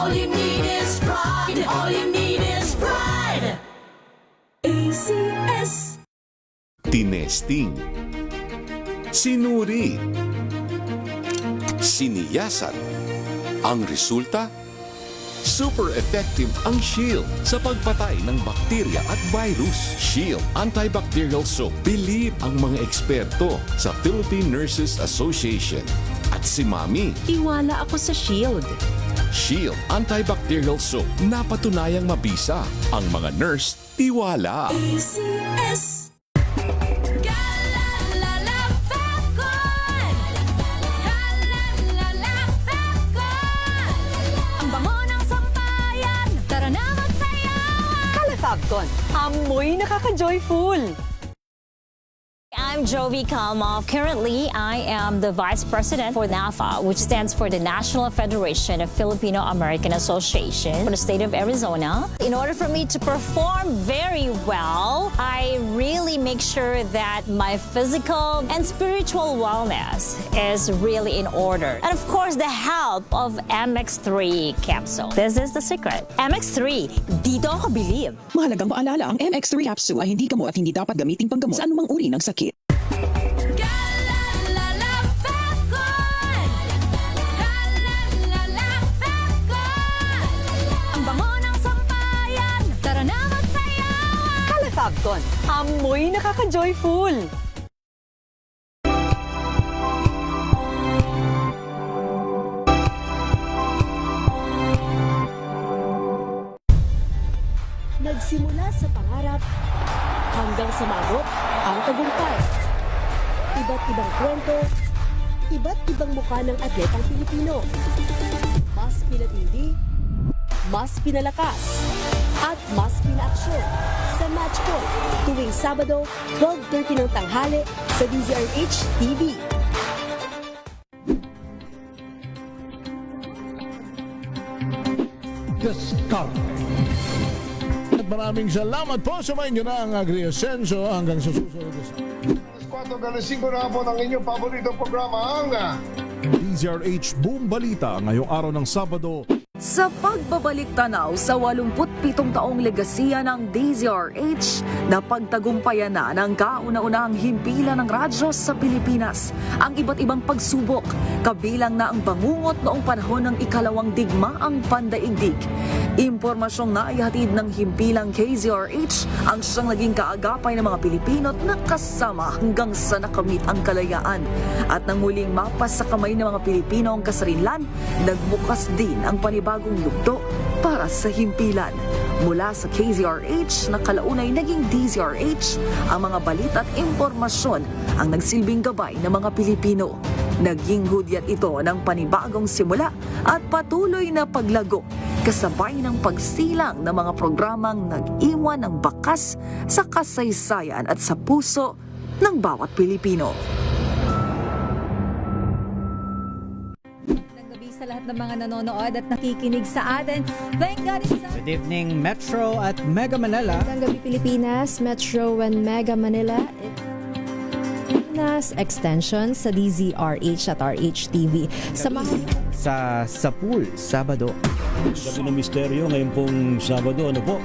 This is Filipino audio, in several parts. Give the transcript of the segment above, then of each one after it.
All you need is pride. All you need is pride. ACS. Tinesting, sinuri, siniyasan. Ang resulta? Super effective ang Shield sa pagpatay ng bakterya at virus. Shield Antibacterial Soap. Believe ang mga eksperto sa Philippine Nurses Association. At si Mami, Tiwala ako sa Shield. Shield Antibacterial Soap. Napatunayang mabisa. Ang mga nurse, tiwala. ACS. Califacton, amoy nakaka-joyful. I'm Jovi Kalmov. Currently, I am the Vice President for NAFA, which stands for the National Federation of Filipino-American Association for the state of Arizona. In order for me to perform very well, I really make sure that my physical and spiritual wellness is really in order. And of course, the help of MX3 capsule. This is the secret. MX3, dito ako believe. Mahalagang paalala, ang MX3 capsule ay hindi gamot at hindi dapat gamiting panggamot sa anumang uri ng sakit. Califacton, amoy nakaka-joyful. Nagsimula sa pangarap hanggang sa maabot ang tagumpay. Iba't ibang kwento, iba't ibang mukha ng atletang Pilipino. Mas pinatindi, mas pinalakas, at mas pinaaksyon sa Match Point tuwing Sabado, 12:30 ng tanghali sa DZRH TV. At maraming salamat po sa mga inyo na ang Agri-Asenso hanggang sa susunod na 4:05 na po ng inyong paboritong programa ang DZRH Boom Balita ngayong araw ng Sabado. Sa pagbabalik tanaw sa 87 taong legasiya ng DZRH, napagtagumpayan na ng kauna-unahang himpilan ng radyo sa Pilipinas ang iba't ibang pagsubok, kabilang na ang bangungot noong panahon ng ikalawang digmaang pandaigdig. Impormasyong naihatid ng himpilang KZRH ang siyang naging kaagapay ng mga Pilipino at nakasama hanggang sa nakamit ang kalayaan. At nang muling mapas sa kamay ng mga Pilipino ang kasarinlan, nagbukas din ang panibagong yugto para sa himpilan. Mula sa KZRH na kalaunay naging DZRH, ang mga balita at impormasyon ang nagsilbing gabay ng mga Pilipino. Naging hudyat ito ng panibagong simula at patuloy na paglago, kasabay ng pagsilang ng mga programang nag-iwan ng bakas sa kasaysayan at sa puso ng bawat Pilipino. Sa lahat ng mga nanonood at nakikinig sa atin. Thank God it's Good evening, Metro at Mega Manila. Magandang gabi Pilipinas, Metro and Mega Manila. Nas extension sa DZRH at RHTV. Samahan Sa Pool, Sabado. Gabi ng misteryo ngayon pong Sabado, ano po?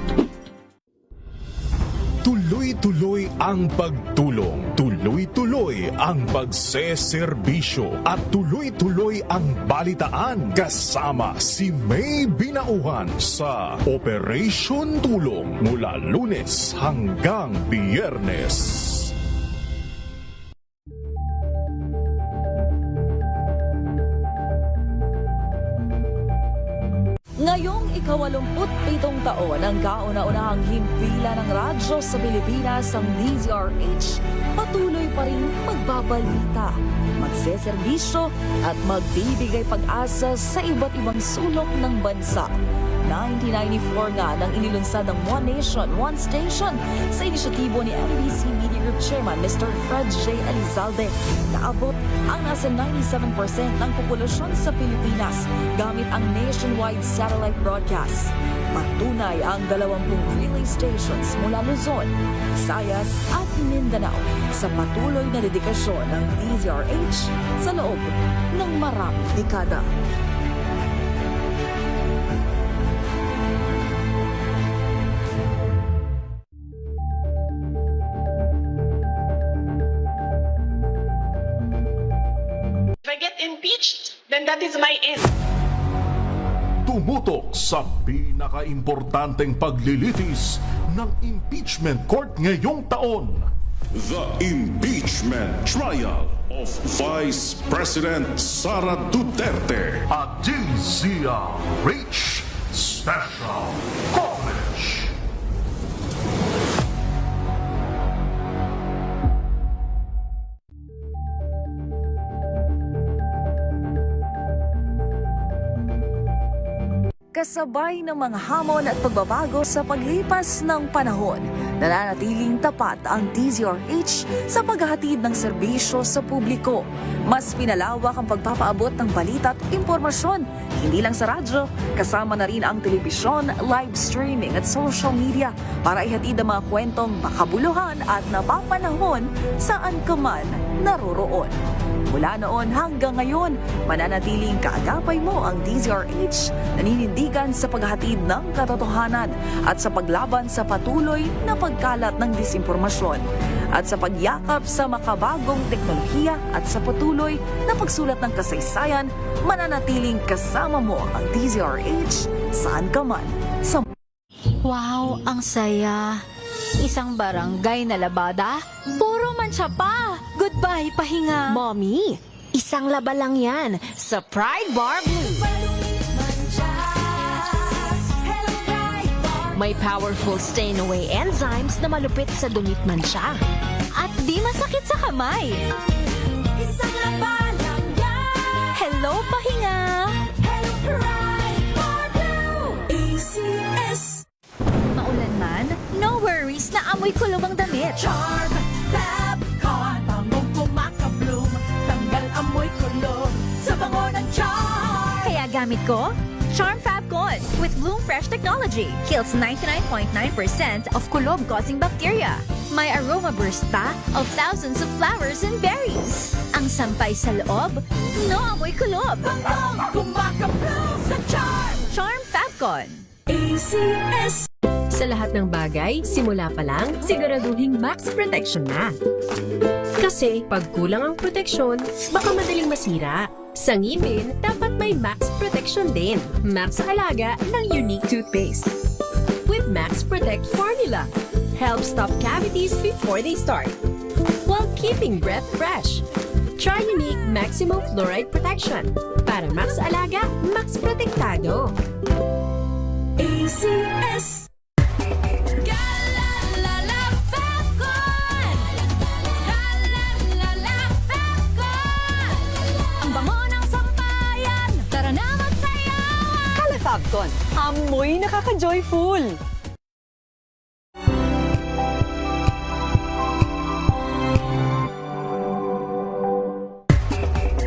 Tuloy-tuloy ang pagtulong, tuloy-tuloy ang pagseserbisyo, at tuloy-tuloy ang balitaan kasama si May Binauhan sa Operation Tulong mula Lunes hanggang Biyernes. Ngayong ika-87 taon ang kauna-unahang himpilan ng radyo sa Pilipinas, ang DZRH, patuloy pa rin magbabalita, magseserbisyo at magbibigay pag-asa sa iba't ibang sulok ng bansa. 1994 nga nang inilunsad ng One Nation, One Station sa inisyatibo ni MBC Media Group Chairman Mr. Fred J. Elizalde. Naabot ang nasa 97% ng populasyon sa Pilipinas gamit ang nationwide satellite broadcast. Patunay ang 20 relay stations mula Luzon, Visayas at Mindanao sa patuloy na dedikasyon ng DZRH sa loob ng maraming dekada. then that is my end. Tumutok sa pinaka-importanteng paglilitis ng impeachment court ngayong taon. The Impeachment Trial of Vice President Sara Duterte. At DZRH Special Coverage. Kasabay ng mga hamon at pagbabago sa paglipas ng panahon, nananatiling tapat ang DZRH sa paghahatid ng serbisyo sa publiko. Mas pinalawak ang pagpapaabot ng balita at impormasyon, hindi lang sa radyo, kasama na rin ang telebisyon, live streaming at social media para ihatid ang mga kwentong makabuluhan at napapanahon saan ka man naroroon. Mula noon hanggang ngayon, mananatiling kaagapay mo ang DZRH, naninindigan sa paghahatid ng katotohanan at sa paglaban sa patuloy na pagkalat ng disinformasyon at sa pagyakap sa makabagong teknolohiya at sa patuloy na pagsulat ng kasaysayan, mananatiling kasama mo ang DZRH saan ka man sa Wow, ang saya. Isang barangay na labada, puro mancha pa. Goodbye, pahinga. Mommy, isang laba lang yan sa Pride Bar Blue. May powerful stain-away enzymes na malupit sa dumit mansya. At di masakit sa kamay. Isang laba lang yan. Hello, pahinga. Hello, Pride Bar Blue. ACS. Maulan man, no worries na amoy kulog ang damit. Charm Fab Con. Bangong kumakabloom. Tanggal amoy kulog sa bango ng charm. Kaya gamit ko, Charm Fab Con with Bloom Fresh technology. Kills 99.9% of kulob-causing bacteria. May aroma burst pa of thousands of flowers and berries. Ang sampay sa loob, no amoy kulob. Bangong kumakabloom sa charm. Charm Fab Con. ACS. Sa lahat ng bagay, simula pa lang, siguraduhing max protection na. Kasi pag kulang ang proteksyon, baka madaling masira. Sa ngipin, dapat may max protection din. Max Alaga ng Unique Toothpaste. With Max Protect Formula. Help stop cavities before they start. While keeping breath fresh. Try Unique Maximum Fluoride Protection. Para Max Alaga, Max Protektado. ACS. Galalala Falcon. Galalala Falcon. Ang bango ng sampayan, tara na magsayawan! Calafabcon, amoy nakaka-joyful.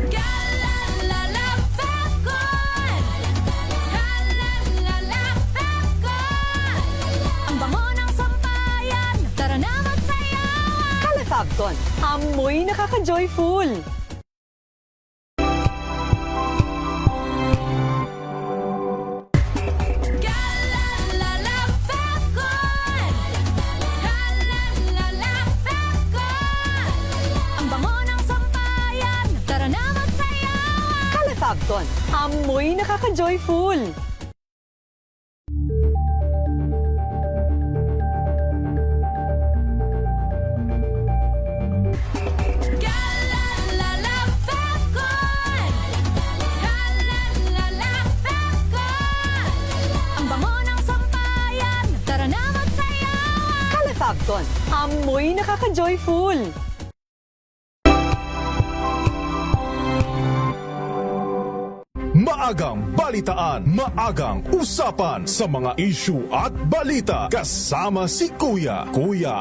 Galalala Falcon. Galalala Falcon. Ang bango ng sampayan, tara na magsayawan! Calafabcon, amoy nakaka-joyful. Galalala Falcon. Galalala Falcon. Ang bango ng sampayan, tara na magsayawan! Calafabcon, amoy nakaka-joyful. Galalala Falcon. Galalala Falcon. Ang bango ng sampayan, tara na magsayawan! Calafabcon, amoy nakaka-joyful. Maagang balitaan, maagang usapan sa mga issue at balita. Kasama si Kuya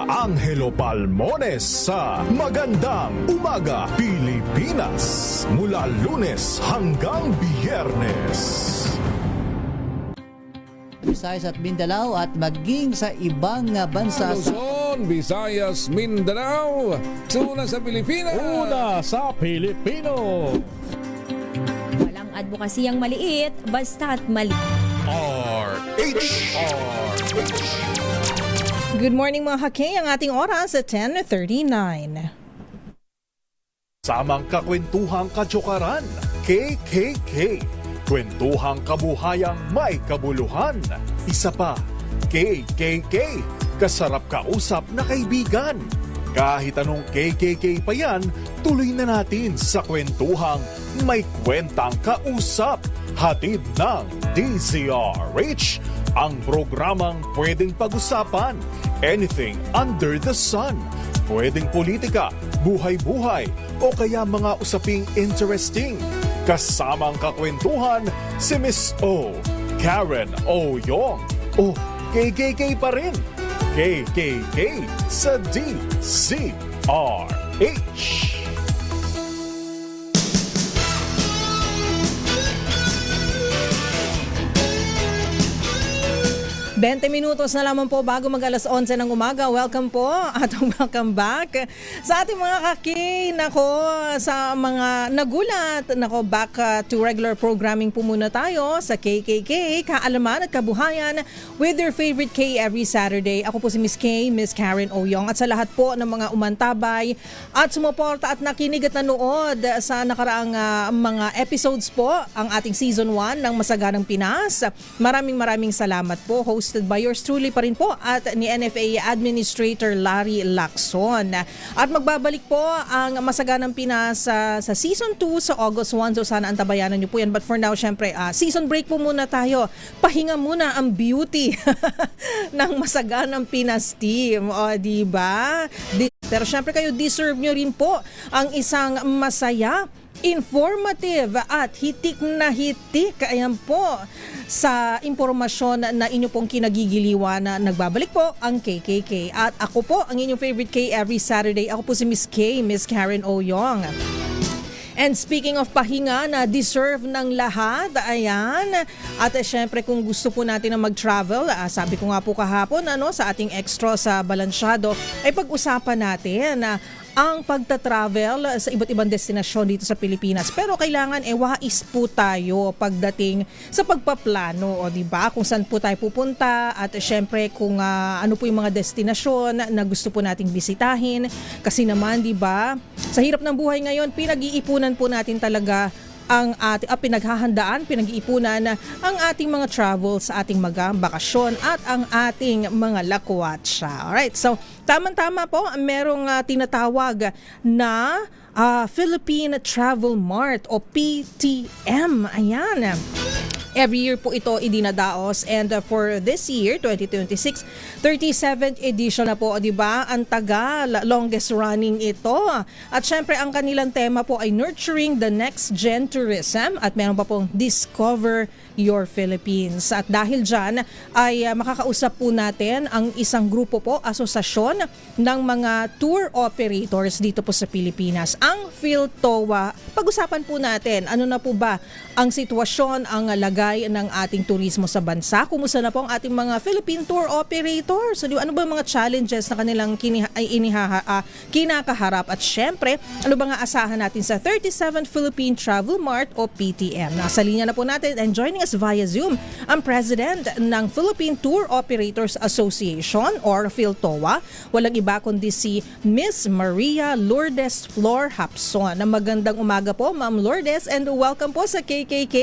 Angelo Palmones sa Magandang Umaga Pilipinas. Mula Lunes hanggang Biyernes. Visayas at Mindanao at maging sa ibang bansa sa Luzon, Visayas, Mindanao. Una sa Pilipinas. Una sa Pilipino. Walang advokasiyang maliit, basta't mali. Good morning mga hake, ang ating oras at 10:39. Samang kakwentuhang katsukaran, KKK, kwentuhang kabuhayang may kabuluhan. Isa pa, KKK, kasarap kausap na kaibigan. Kahit anong KKK pa yan, tuloy na natin sa kwentuhang may kwentang kausap. Hatid ng DZRH, ang programang pwedeng pag-usapan. Anything under the sun. Pwedeng politika, buhay-buhay, o kaya mga usaping interesting. Kasamang kakwentuhan si Miss O, Karen O. Yong, o KKK pa rin. KKK sa DZRH. 20 minutos na lamang po bago mag alas 11 ng umaga. Welcome po at welcome back sa ating mga kaki. Nako, sa mga nagulat. Nako, back to regular programming po muna tayo sa KKK, kaalaman at kabuhayan with your favorite K every Saturday. Ako po si Miss K, Miss Karen Oyong. At sa lahat po ng mga umantabay at sumuporta at nakinig at nanood sa nakaraang mga episodes po, ang ating season 1 ng Masaganang Pinas. Maraming salamat po. Hosted by yours truly pa rin po at ni NFA Administrator Larry Lacson. At magbabalik po ang Masaganang Pinas sa season 2 sa August 1. So sana antabayanan nyo po yan. But for now, syempre, season break po muna tayo. Pahinga muna ang beauty ng Masaganang Pinas team. O, diba? Pero syempre kayo, deserve nyo rin po ang isang masaya, informative at hitik na hitik. Ayan po sa impormasyon na inyo pong kinagigiliwan na nagbabalik po ang KKK. At ako po ang inyong favorite K every Saturday. Ako po si Miss K, Miss Karen Oyong. And speaking of pahinga na deserve ng lahat, ayan. At syempre kung gusto po natin na mag-travel, sabi ko nga po kahapon sa ating extra sa Balansyado, ay pag-usapan natin ang pagta-travel sa iba't ibang destinasyon dito sa Pilipinas. Pero kailangan wais po tayo pagdating sa pagpaplano, o di ba? Kung saan po tayo pupunta at syempre kung ano po yung mga destinasyon na gusto po nating bisitahin. Kasi naman, di ba? Sa hirap ng buhay ngayon, pinag-iipunan po natin talaga ang pinaghahandaan, pinag-iipunan ang ating mga travels sa ating mga bakasyon at ang ating mga lakwatsa. Alright, so tama-tama po, merong tinatawag na Philippine Travel Mart o PTM. Ayan. Every year po ito idinadaos, and for this year 2026 37th edition na po, di ba? Ang tagal, longest running ito. At syempre ang kanilang tema po ay Nurturing the Next Gen Tourism, at meron pa pong Discover Your Philippines. At dahil dyan ay makakausap po natin ang isang grupo po, asosasyon ng mga tour operators dito po sa Pilipinas, ang PhilTowa. Pag-usapan po natin ano na po ba ang sitwasyon, ang lagay ng ating turismo sa bansa. Kumusta na po ang ating mga Philippine tour operators? So, ano ba mga challenges na kanilang kinakaharap? At syempre, ano ba nga asahan natin sa 37th Philippine Travel Mart o PTM? Nasa linya na po natin and joining us via Zoom ang President ng Philippine Tour Operators Association or PhilTowa. Walang iba kundi si Miss Maria Lourdes Flor Hapson. Magandang umaga po, Ma'am Lourdes, and welcome po sa KKK.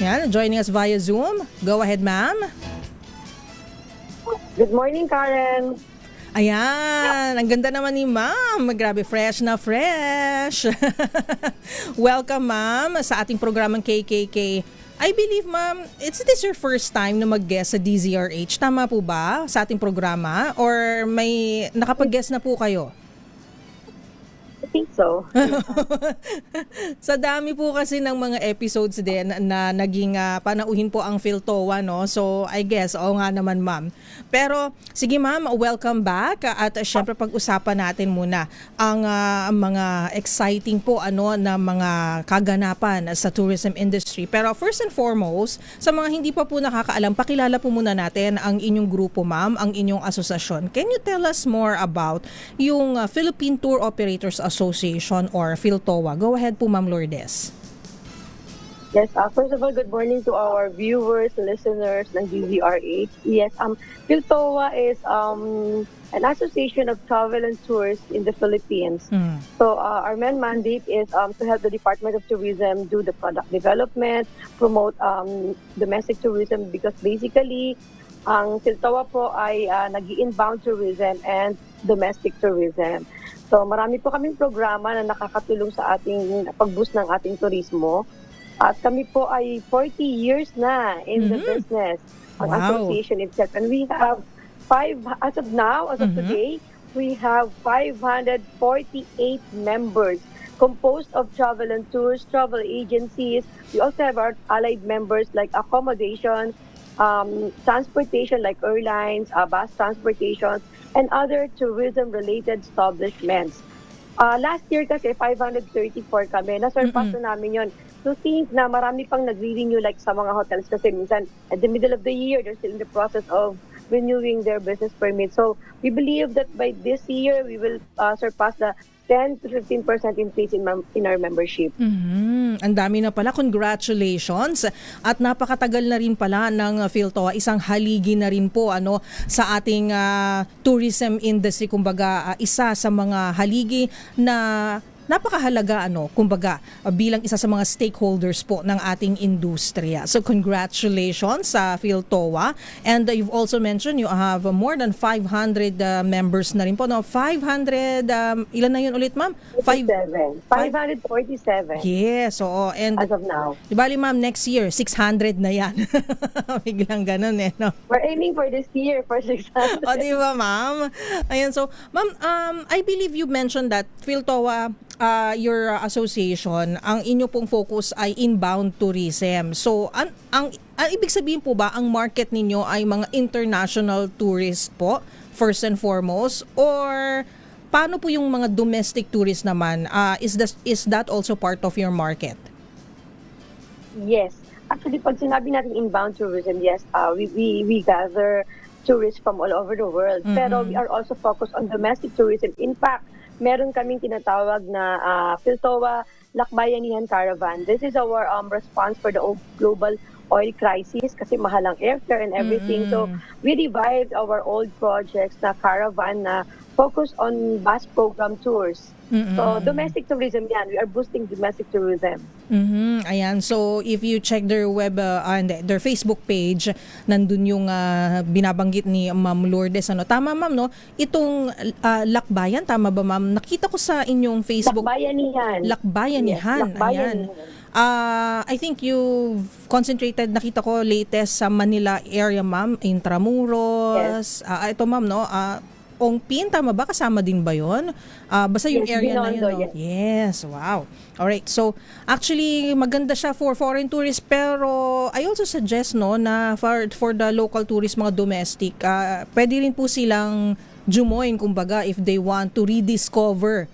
Yan, joining us via Zoom. Go ahead, ma'am. Good morning, Karen. Ayan, ang ganda naman ni ma'am. Grabe, fresh na fresh. Welcome, ma'am, sa ating programang KKK. I believe, ma'am, this your first time na mag-guest sa DZRH. Tama po ba sa ating programa? Or may nakapag-guest na po kayo? I think so. Sa dami po kasi ng mga episodes din na naging panauhin po ang PhilTowa, no? So, I guess, oo nga naman, ma'am. Pero, sige ma'am, welcome back. At syempre, pag-usapan natin muna ang mga exciting po na mga kaganapan sa tourism industry. Pero first and foremost, sa mga hindi pa po nakakaalam, pakilala po muna natin ang inyong grupo, ma'am, ang inyong asosasyon. Can you tell us more about yung Philippine Tour Operators Association or PhilTowa? Go ahead po, Ma'am Lourdes. Yes, first of all, good morning to our viewers, listeners ng DZRH. Yes, PhilTowa is an association of travel and tours in the Philippines. So our main mandate is to help the Department of Tourism do the product development, promote domestic tourism, because basically ang Philtoa po ay nag-inbound tourism and domestic tourism. So marami po kaming programa na nakakatulong sa ating pag-boost ng ating turismo. At kami po ay 40 years na in the business, ang association itself. And we have as of today, we have 548 members composed of travel and tours, travel agencies. We also have our allied members like accommodation, transportation like airlines, bus transportation, and other tourism-related establishments. Last year kasi 534 kami. Na-surpass na namin yun. To think na marami pang nagre-renew like sa mga hotels kasi minsan at the middle of the year, they're still in the process of renewing their business permit. So we believe that by this year, we will surpass the 10 to 15% increase in our membership. Ang dami na pala. Congratulations. At napakatagal na rin pala ng Philtoa. Isang haligi na rin po sa ating tourism industry. Kumbaga, isa sa mga haligi na napakahalaga kumbaga bilang isa sa mga stakeholders po ng ating industriya. So congratulations sa Philtoa. And you've also mentioned you have more than 500 members na rin po. 500 ilan na yun ulit, ma'am? 547. Yes, oo. And as of now. Di bali, ma'am, next year 600 na yan. Biglang ganun no? We're aiming for this year for 600. O, di ba, ma'am? Ayan, so ma'am, I believe you mentioned that Philtoa, your association, ang inyo pong focus ay inbound tourism. So, ang ibig sabihin po ba, ang market ninyo ay mga international tourists po, first and foremost? Or, paano po yung mga domestic tourists naman? Is that also part of your market? Yes. Actually, pag sinabi natin inbound tourism, yes, we gather tourists from all over the world. Pero we are also focused on domestic tourism. In fact, meron kaming tinatawag na Philtoa Lakbayanihan Caravan. This is our response for the global oil crisis kasi mahal ang airfare and everything. So we revived our old projects na caravan na focus on bus program tours. So domestic tourism yan. We are boosting domestic tourism. Ayan. So if you check their their Facebook page, nandun yung binabanggit ni Ma'am Lourdes. Tama, ma'am, no? Itong Lakbayan, tama ba, ma'am? Nakita ko sa inyong Facebook. Lakbayanihan. Lakbayanihan. Yes, Lakbayanihan. Ayan. I think you've concentrated, nakita ko latest sa Manila area, ma'am, Intramuros. Yes. Ito, ma'am, no? Ongpin, tama ba? Kasama din ba yun? Basta yung area na yun. No? Yes, wow. Alright, so actually maganda siya for foreign tourists, pero I also suggest na for the local tourists, mga domestic, pwede rin po silang jumoin, kumbaga, if they want to rediscover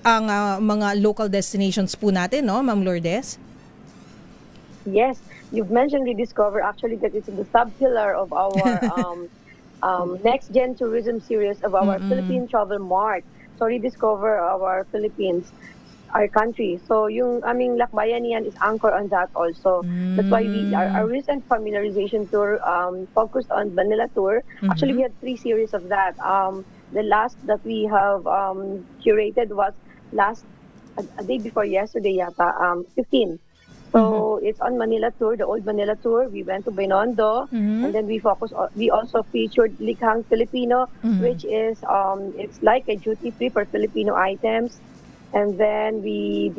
ang mga local destinations po natin, no, Ma'am Lourdes? Yes, you've mentioned rediscover. Actually, that is the sub-pillar of our next-gen tourism series of our Philippine Travel Mart. So, rediscover our Philippines, our country. So, yung aming Lakbayanihan is anchor on that also. That's why our recent familiarization tour focused on Manila tour. Actually, we had 3 series of that. The last that we have curated was a day before yesterday yata, 15. So it's on Manila tour, the old Manila tour. We went to Binondo, and then we also featured Likhang Filipino, which is it's like a duty free for Filipino items. And then we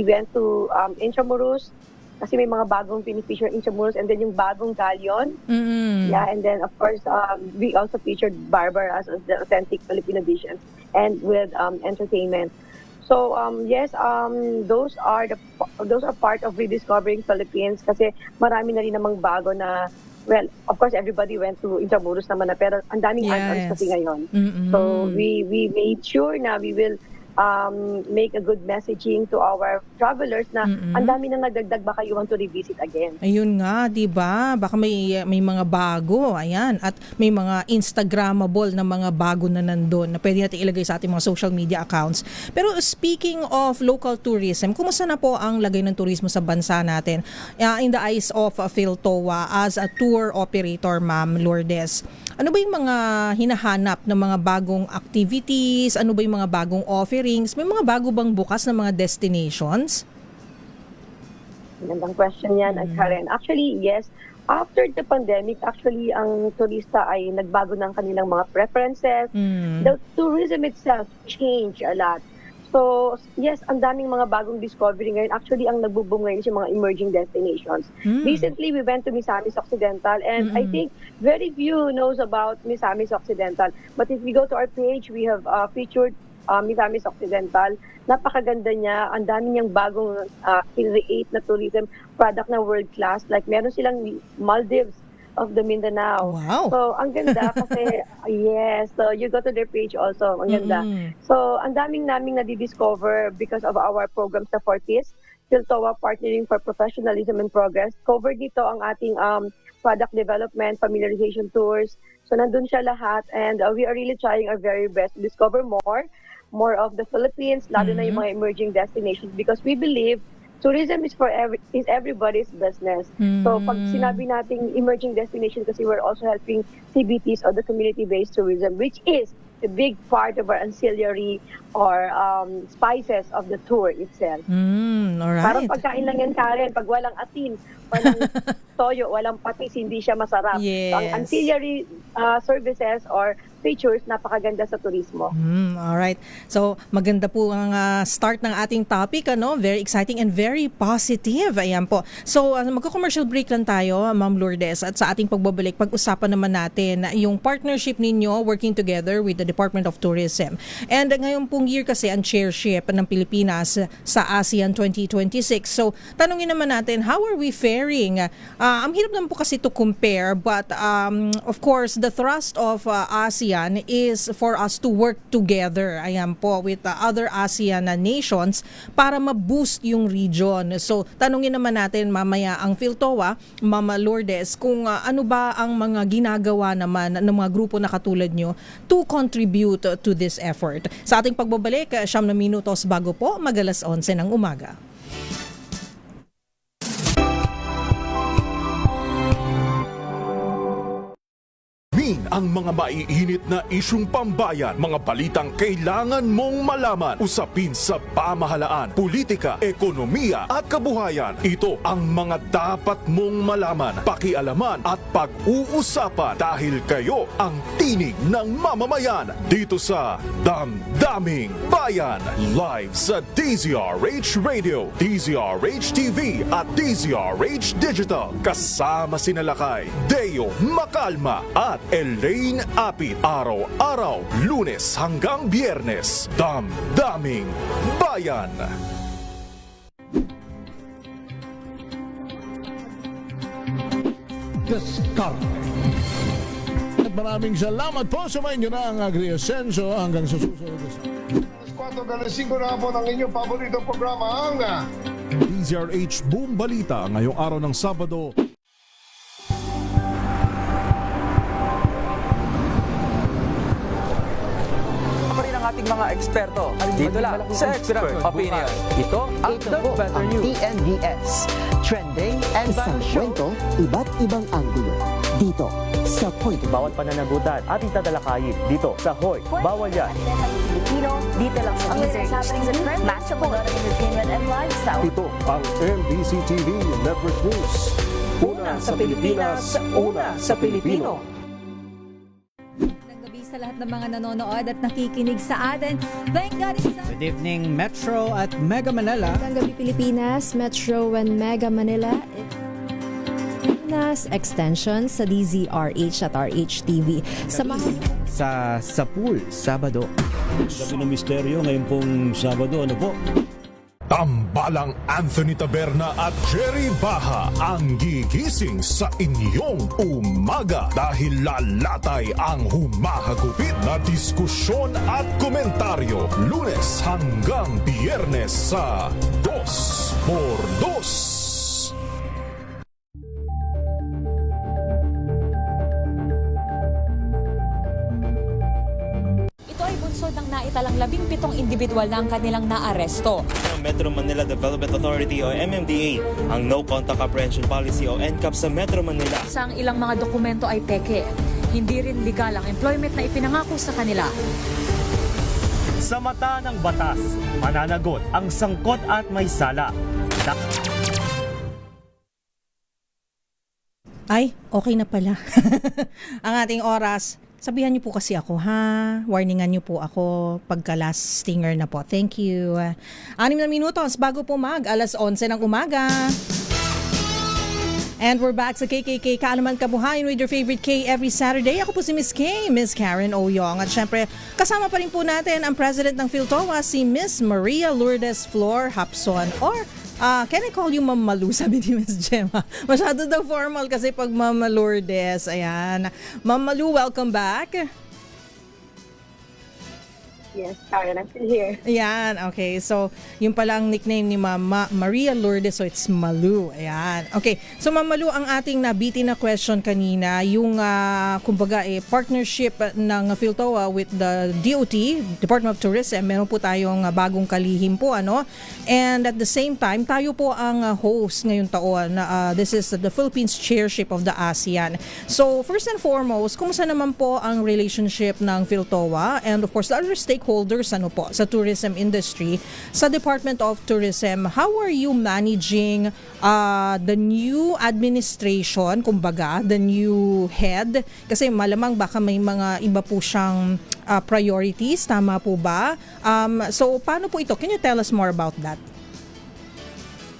went to Intramuros kasi may mga bagong pinifeature Intramuros, and then yung bagong Galleon. Yeah, and then of course we also featured Barbaras as the authentic Filipino dishes and with entertainment. So yes, those are part of rediscovering Philippines kasi marami na rin namang bago na, well, of course everybody went to Intramuros naman na, pero ang daming items kasi ngayon. So we made sure na we will make a good messaging to our travelers na ang dami na nagdagdag, baka you want to revisit again. Ayun nga, 'di ba? Baka may mga bago, ayan, at may mga Instagrammable na mga bago na nandoon na pwede natin ilagay sa ating mga social media accounts. Pero speaking of local tourism, kumusta na po ang lagay ng turismo sa bansa natin in the eyes of PhilTowa as a tour operator, Ma'am Lourdes? Ano ba yung mga hinahanap ng mga bagong activities? Ano ba yung mga bagong offerings? May mga bago bang bukas na mga destinations? Magandang question yan, Karen. Actually, yes. After the pandemic, actually, ang turista ay nagbago ng kanilang mga preferences. The tourism itself changed a lot. So, yes, ang daming mga bagong discovery ngayon. Actually, ang nagbo-boom ngayon is yung mga emerging destinations. Recently, we went to Misamis Occidental, and I think very few knows about Misamis Occidental. But if we go to our page, we have featured Misamis Occidental. Napakaganda niya. Ang dami niyang bagong create na tourism product na world-class. Like, meron silang Maldives of the Mindanao. Wow. So, ang ganda kasi, yes, so you go to their page also, ang ganda. So, ang daming naming nadidiscover because of our program sa Fortis, PhilTowa Partnering for Professionalism and Progress. Covered dito ang ating product development, familiarization tours. So, nandun siya lahat, and we are really trying our very best to discover more of the Philippines, lalo na yung mga emerging destinations, because we believe tourism is is everybody's business. So pag sinabi nating emerging destination, kasi we're also helping CBTs or the community-based tourism, which is a big part of our ancillary or spices of the tour itself. Alright. Parang pagkain lang yan, Karen. Pag walang asin, walang toyo, walang patis, hindi siya masarap. Yes. So, ang ancillary services or features, napakaganda sa turismo. Alright. So, maganda po ang start ng ating topic, ano? Very exciting and very positive. Ayan po. So, magko-commercial break lang tayo, Ma'am Lourdes, at sa ating pagbabalik, pag-usapan naman natin yung partnership ninyo working together with the Department of Tourism. And ngayon pong year kasi ang chairship ng Pilipinas sa ASEAN 2026. So, tanungin naman natin, how are we faring? Ang hirap naman po kasi to compare, but of course, the thrust of ASEAN is for us to work together, ayan po, with other ASEAN nations para ma-boost yung region. So, tanungin naman natin mamaya ang PhilTowa, Mama Lourdes, kung ano ba ang mga ginagawa naman ng mga grupo na katulad nyo to contribute to this effort. Sa ating pagbabalik, 9 minutos bago po, mag-alas 11 ng umaga. Ang mga maiinit na isyung pambayan, mga balitang kailangan mong malaman, usapin sa pamahalaan, politika, ekonomiya at kabuhayan. Ito ang mga dapat mong malaman, pakialaman at pag-uusapan dahil kayo ang tinig ng mamamayan dito sa Damdaming Bayan. Live sa DZRH Radio, DZRH TV at DZRH Digital. Kasama sina Lakay, Deo Macalma at Elaine Apit. Araw-araw, Lunes hanggang Biyernes. Damdaming Bayan. At maraming salamat po sa inyo na ang Agri-Ascenso hanggang sa susunod. Alas 4 na po ng inyong paboritong programa, ang DZRH Boom Balita ngayong araw ng Sabado. Ating mga eksperto dito lang sa Expert Opinion. Ito ang The Better News. TNVS. Trending and isang kwento, iba't ibang anggulo. Dito sa Point. Bawat pananagutan at itatalakayin dito sa Hoy. Bawal yan. Filipino, dito lang sa DZRH. Match of entertainment and lifestyle. Ito ang MBC TV Network News. Una sa Pilipinas, una sa Pilipino. Sa lahat ng mga nanonood at nakikinig sa atin. Thank God it's Good evening, Metro at Mega Manila. Magandang gabi Pilipinas, Metro and Mega Manila. Pilipinas Extension sa DZRH at RHTV. Samahan sa Pool, Sabado. Gabi ng Misteryo, ngayon pong Sabado, ano po? Tambalang Anthony Taberna at Jerry Baha ang gigising sa inyong umaga dahil lalatay ang humahagupit na diskusyon at komentaryo Lunes hanggang Biyernes sa 2x2. Ng naitalang 17 individual na ang kanilang naaresto. Metro Manila Development Authority o MMDA ang No Contact Apprehension Policy o NCAP sa Metro Manila. Ang ilang mga dokumento ay peke. Hindi rin legal ang employment na ipinangako sa kanila. Sa mata ng batas, mananagot ang sangkot at may sala. Ay, okay na pala. Ang ating oras. Sabihan niyo po kasi ako, ha? Warningan niyo po ako pagka last stinger na po. Thank you. 6 na minutos bago po alas 11 ng umaga. And we're back sa KKK Kaalaman Kabuhayan with your favorite K every Saturday. Ako po si Miss K, Miss Karen Oyong. At syempre, kasama pa rin po natin ang President ng PhilTowa, si Miss Maria Lourdes Flor Hapson. Or, can I call you Ma'am Malu? Sabi ni Miss Gemma. Masyado daw formal kasi pag Ma'am Lourdes. Ayan. Ma'am Malu, welcome back. Yes, Karen, I'm still here. Ayan, okay. So, yung pala ang nickname ni Mama Maria Lourdes, so it's Malu. Ayan. Okay, so Ma'am Malu, ang ating nabitin na question kanina, yung kumbaga partnership ng PhilTowa with the DOT, Department of Tourism, meron po tayong bagong kalihim po, ano? And at the same time, tayo po ang host ngayong taon. This is the Philippines Chairship of the ASEAN. So, first and foremost, kumusta naman po ang relationship ng PhilTowa and of course, the other stakeholders ano po sa tourism industry sa Department of Tourism? How are you managing the new administration, kumbaga the new head, kasi malamang baka may mga iba po siyang priorities, tama po ba? So paano po ito? Can you tell us more about that?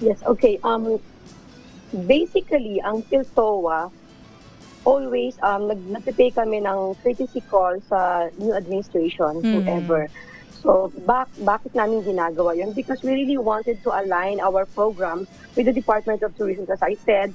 Yes, okay. Basically ang PhilTowa always nagtitake kami ng courtesy call sa new administration, whoever. So, bakit namin ginagawa yun? Because we really wanted to align our programs with the Department of Tourism. As I said,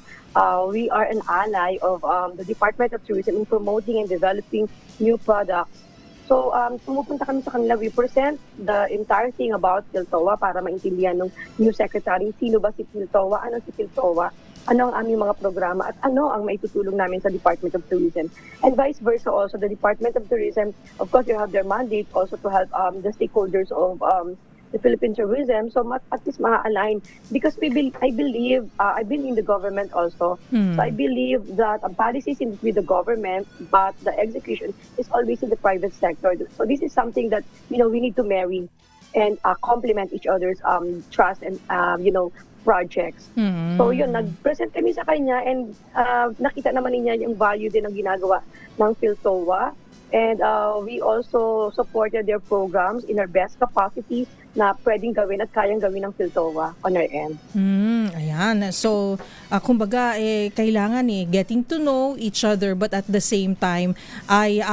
we are an ally of the Department of Tourism in promoting and developing new products. So, pumupunta kami sa kanila. We present the entire thing about PhilTowa para maintindihan ng new secretary, sino ba si PhilTowa, ano si PhilTowa, ano ang aming mga programa at ano ang maitutulong namin sa Department of Tourism. And vice versa also, the Department of Tourism, of course, you have their mandate also to help the stakeholders of the Philippine tourism, so at least ma-align. Because I believe, I've been in the government also, so I believe that policies in with the government, but the execution is always in the private sector. So this is something that, we need to marry and complement each other's trust and, projects. So yun, nag-present kami sa kanya and nakita naman niya yung value din ng ginagawa ng PhilTowa. And we also supported their programs in our best capacity na pwedeng gawin at kayang gawin ng PhilTowa on our end. Ayan. So, kumbaga, kailangan getting to know each other but at the same time ay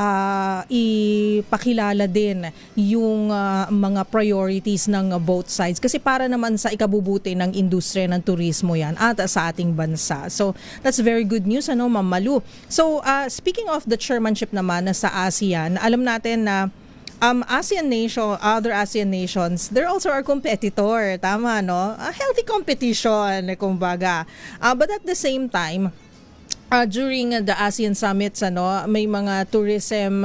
ipakilala din yung mga priorities ng both sides. Kasi para naman sa ikabubuti ng industriya ng turismo yan at sa ating bansa. So, that's very good news, ano, Ma'am Malu. So, speaking of the chairmanship naman sa ASEAN, alam natin na ASEAN nation, other ASEAN nations, they're also our competitor. Tama, no? A healthy competition, kumbaga. But at the same time, during the ASEAN summits, may mga tourism,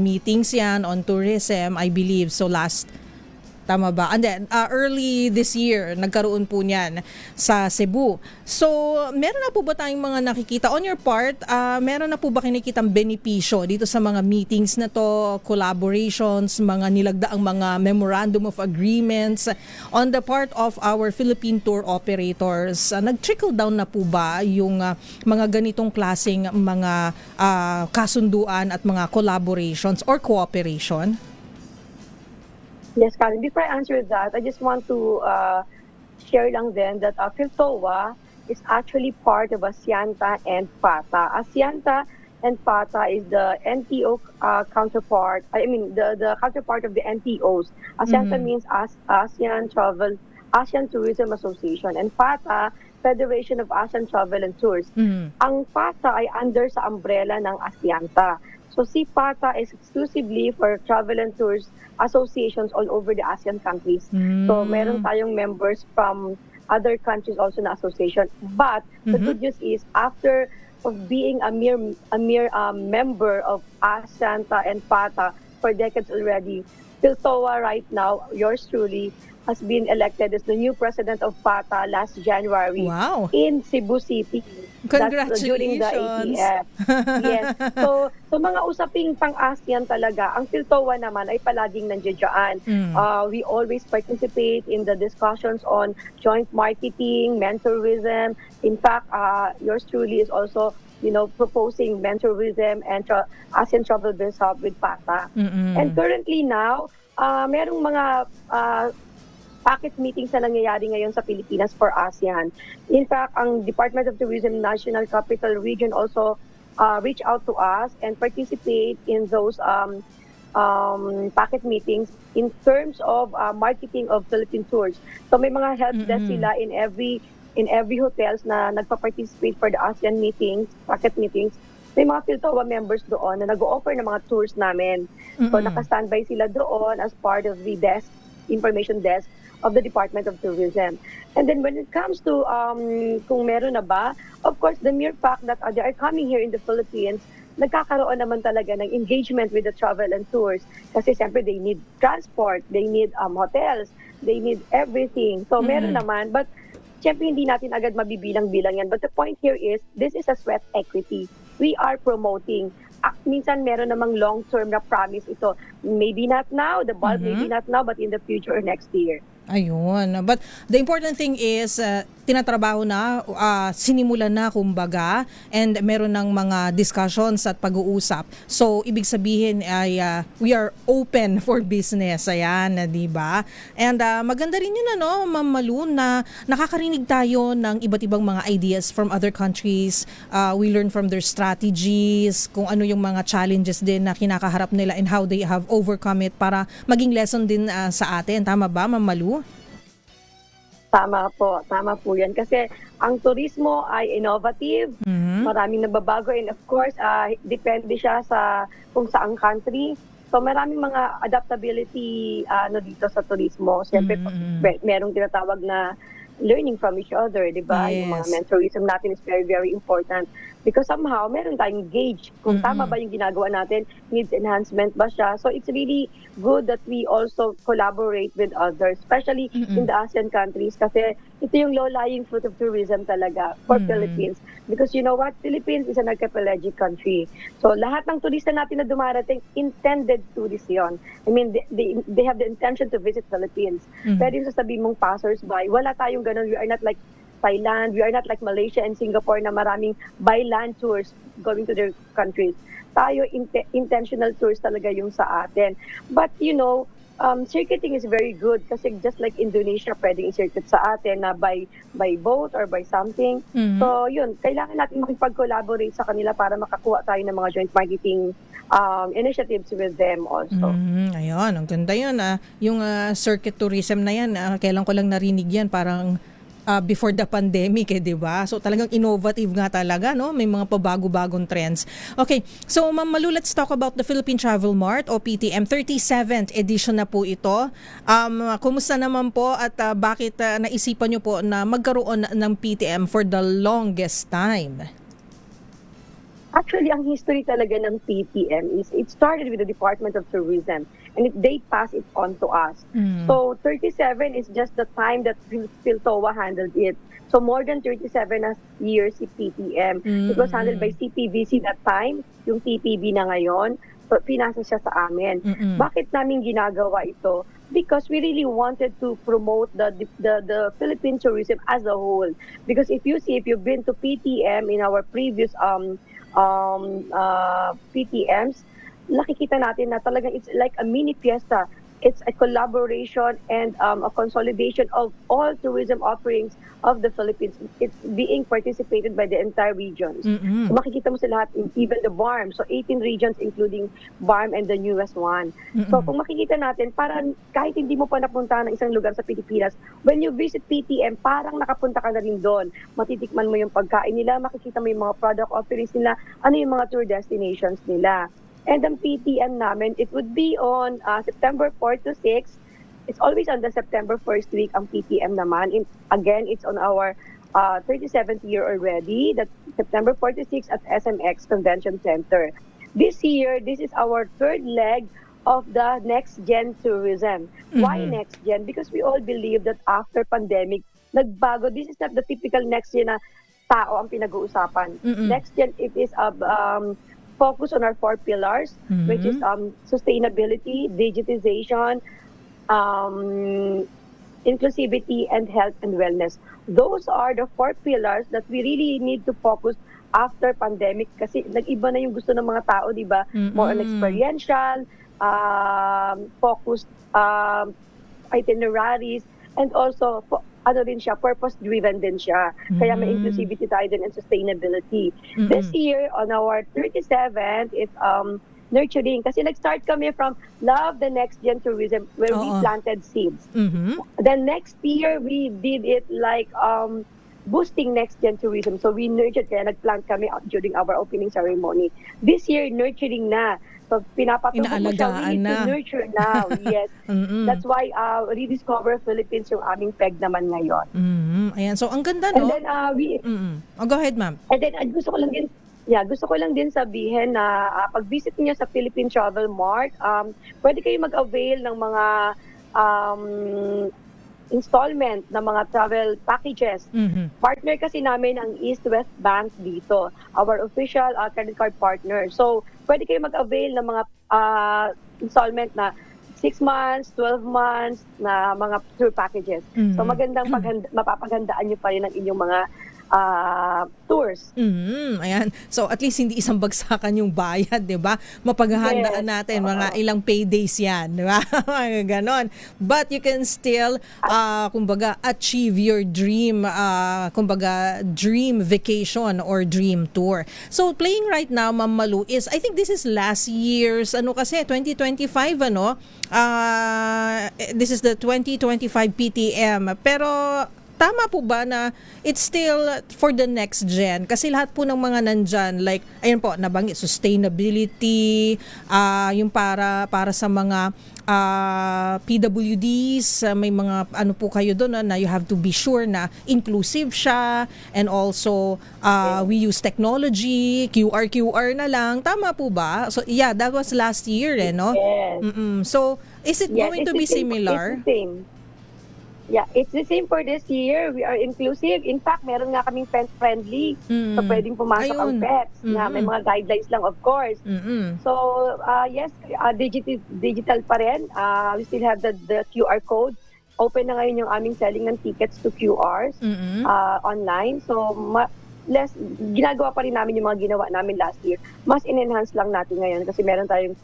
meetings yan on tourism, I believe. So tama ba? And then, early this year, nagkaroon po niyan sa Cebu. So, meron na po ba tayong mga nakikita? On your part, meron na po ba kinikitang benepisyo dito sa mga meetings na to, collaborations, mga nilagdaang mga memorandum of agreements on the part of our Philippine tour operators? Nag-trickle down na po ba yung mga ganitong klaseng mga kasunduan at mga collaborations or cooperation? Yes, Karen. Before I answer that, I just want to share lang din that PhilTowa is actually part of Asianta and PATA. Asianta and PATA is the NTO counterpart. I mean, the counterpart of the NTOs. Asianta means ASEAN Travel ASEAN Tourism Association, and FATA, Federation of ASEAN Travel and Tours. Ang FATA ay under sa umbrella ng ASEANTA. So si FATA is exclusively for travel and tours associations all over the ASEAN countries. So meron tayong members from other countries also na association. But the good news is, after of being a mere member of ASEANTA and FATA for decades already, PhilToa right now, yours truly, has been elected as the new president of FATA last January in Cebu City. Congratulations! That's during the ATF. Yes. So mga usaping pang-ASEAN talaga, ang PhilToa naman ay palaging nandiyan. We always participate in the discussions on joint marketing, mentorism. In fact, yours truly is also proposing mentorism and ASEAN Travel Business Hub with FATA. And currently now, merong mga packet meetings na nangyayari ngayon sa Pilipinas for ASEAN. In fact, ang Department of Tourism National Capital Region also reach out to us and participate in those packet meetings in terms of marketing of Philippine tours. So may mga help desk sila in every hotels na nagpa-participate for the ASEAN meetings, packet meetings. May mga PhilToa members doon na nag-o-offer ng mga tours namin. So naka-standby sila doon as part of the desk, information desk of the Department of Tourism. And then when it comes to kung meron na ba, of course, the mere fact that they are coming here in the Philippines, nagkakaroon naman talaga ng engagement with the travel and tours. Kasi siyempre, they need transport, they need hotels, they need everything. So meron naman, but siyempre hindi natin agad mabibilang-bilang yan. But the point here is, this is a sweat equity. We are promoting. Minsan meron namang long-term na promise ito. Maybe not now, the bulk maybe not now, but in the future or next year. Ayun. But the important thing is, tinatrabaho na, sinimulan na kumbaga, and meron ng mga discussions at pag-uusap. So, ibig sabihin ay we are open for business. Ayan, di ba? And maganda rin yun, Ma'am Malu, na nakakarinig tayo ng iba't ibang mga ideas from other countries. We learn from their strategies, kung ano yung mga challenges din na kinakaharap nila and how they have overcome it para maging lesson din sa atin. Tama ba, Ma'am Malu? Tama po yan. Kasi ang turismo ay innovative, maraming nababago, and of course, depende siya sa kung saang country. So maraming mga adaptability dito sa turismo. Siyempre, merong tinatawag na learning from each other, di ba? Yes. Yung mga mentorism natin is very, very important. Because somehow, meron tayong gauge kung tama ba yung ginagawa natin, needs enhancement ba siya. So it's really good that we also collaborate with others, especially in the ASEAN countries, kasi ito yung low-lying fruit of tourism talaga for Philippines. Because you know what? Philippines is an archipelagic country. So lahat ng turista natin na dumarating, intended tourists yon. I mean, they have the intention to visit Philippines. Pero yung sasabihin mong passers-by, wala tayong ganun. We are not like Thailand, we are not like Malaysia and Singapore na maraming by land tours going to their countries. Tayo, intentional tours talaga yung sa atin. But circuiting is very good kasi just like Indonesia, pwedeng i-circuit sa atin na by boat or by something. So yun, kailangan natin makipag-collaborate sa kanila para makakuha tayo ng mga joint marketing initiatives with them also. Ayun, ang ganda yun. Yung circuit tourism na yan, kailan ko lang narinig yan, parang before the pandemic, di ba? So talagang innovative nga talaga, no? May mga pabago-bagong trends. Okay, so Ma'am Malu, let's talk about the Philippine Travel Mart o PTM. 37th edition na po ito. Kumusta naman po at bakit naisipan nyo po na magkaroon ng PTM for the longest time? Actually, ang history talaga ng PTM is it started with the Department of Tourism and they pass it on to us. So 37 is just the time that PhilToa handled it. So more than 37 years si PTM. It was handled by CPVC that time, yung TPB na ngayon. So pinasa siya sa amin. Bakit namin ginagawa ito? Because we really wanted to promote the Philippine tourism as a whole. Because if you've been to PTM in our previous PTMs, nakikita natin na talagang it's like a mini fiesta. it's a collaboration and a consolidation of all tourism offerings of the Philippines. It's being participated by the entire regions. Mm-mm. So makikita mo sa lahat, even the BARM. So 18 regions including BARM and the newest one. So kung makikita natin, parang kahit hindi mo pa napunta ng isang lugar sa Pilipinas, when you visit PTM, parang nakapunta ka na rin doon. Matitikman mo yung pagkain nila, makikita mo yung mga product offerings nila, ano yung mga tour destinations nila. And ang PTM namin, it would be on September 4 to 6. It's always on the September 1st week ang PTM naman. Again, it's on our 37th year already. That's September 4 to 6 at SMX Convention Center. This year, this is our third leg of the next gen tourism. Why next gen? Because we all believe that after pandemic, nagbago. This is not the typical next gen na tao ang pinag-uusapan. Next gen, it is focus on our 4 pillars, which is sustainability, digitization, inclusivity, and health and wellness. Those are the 4 pillars that we really need to focus after pandemic kasi nag-iba na yung gusto ng mga tao, di ba? More on experiential, focused itineraries, and also ano din siya, purpose-driven din siya. Kaya may inclusivity tayo din and sustainability. This year, on our 37th, it's nurturing. Kasi nag-start kami from Love the Next Gen Tourism where we planted seeds. Then next year, we did it like boosting Next Gen Tourism. So we nurtured, kaya nag-plant kami during our opening ceremony. This year, nurturing na. So pinapatuloy ko siya, we need to nurture now. Yes. That's why Rediscover Philippines yung aming peg naman ngayon. Ayan, so ang ganda, no? And then go ahead, ma'am. And then gusto ko lang din sabihin na pag-visit niyo sa Philippine Travel Mart, pwede kayo mag-avail ng mga installment ng mga travel packages. Partner kasi namin ang East West Bank dito, our official credit card partner. So, pwede kayo mag-avail ng mga installment na 6 months, 12 months na mga tour packages. So, magandang mapapaghandaan nyo pa rin ang inyong mga tours. Ayan. So at least hindi isang bagsakan yung bayad, 'di ba? Mapaghahandaan natin mga ilang paydays 'yan, 'di ba? Ganon. But you can still kumbaga achieve your dream kumbaga dream vacation or dream tour. So playing right now, Ma'am Malu, is I think this is last year's kasi 2025 this is the 2025 PTM. Pero tama po ba na it's still for the next gen? Kasi lahat po ng mga nandyan, like, ayun po, nabanggit, sustainability, yung para sa mga PWDs, may mga ano po kayo doon na you have to be sure na inclusive siya, and also we use technology, QR na lang. Tama po ba? So yeah, that was last year, no? So is it going to be similar? It's the same. Yeah, it's the same for this year. We are inclusive. In fact, meron nga kaming pet-friendly. So, pwedeng pumasok ang pets. Na may mga guidelines lang, of course. So, yes, digital pa rin. We still have the QR code. Open na ngayon yung aming selling ng tickets to QRs online. So, ginagawa pa rin namin yung mga ginawa namin last year. Mas in-enhance lang natin ngayon kasi meron tayong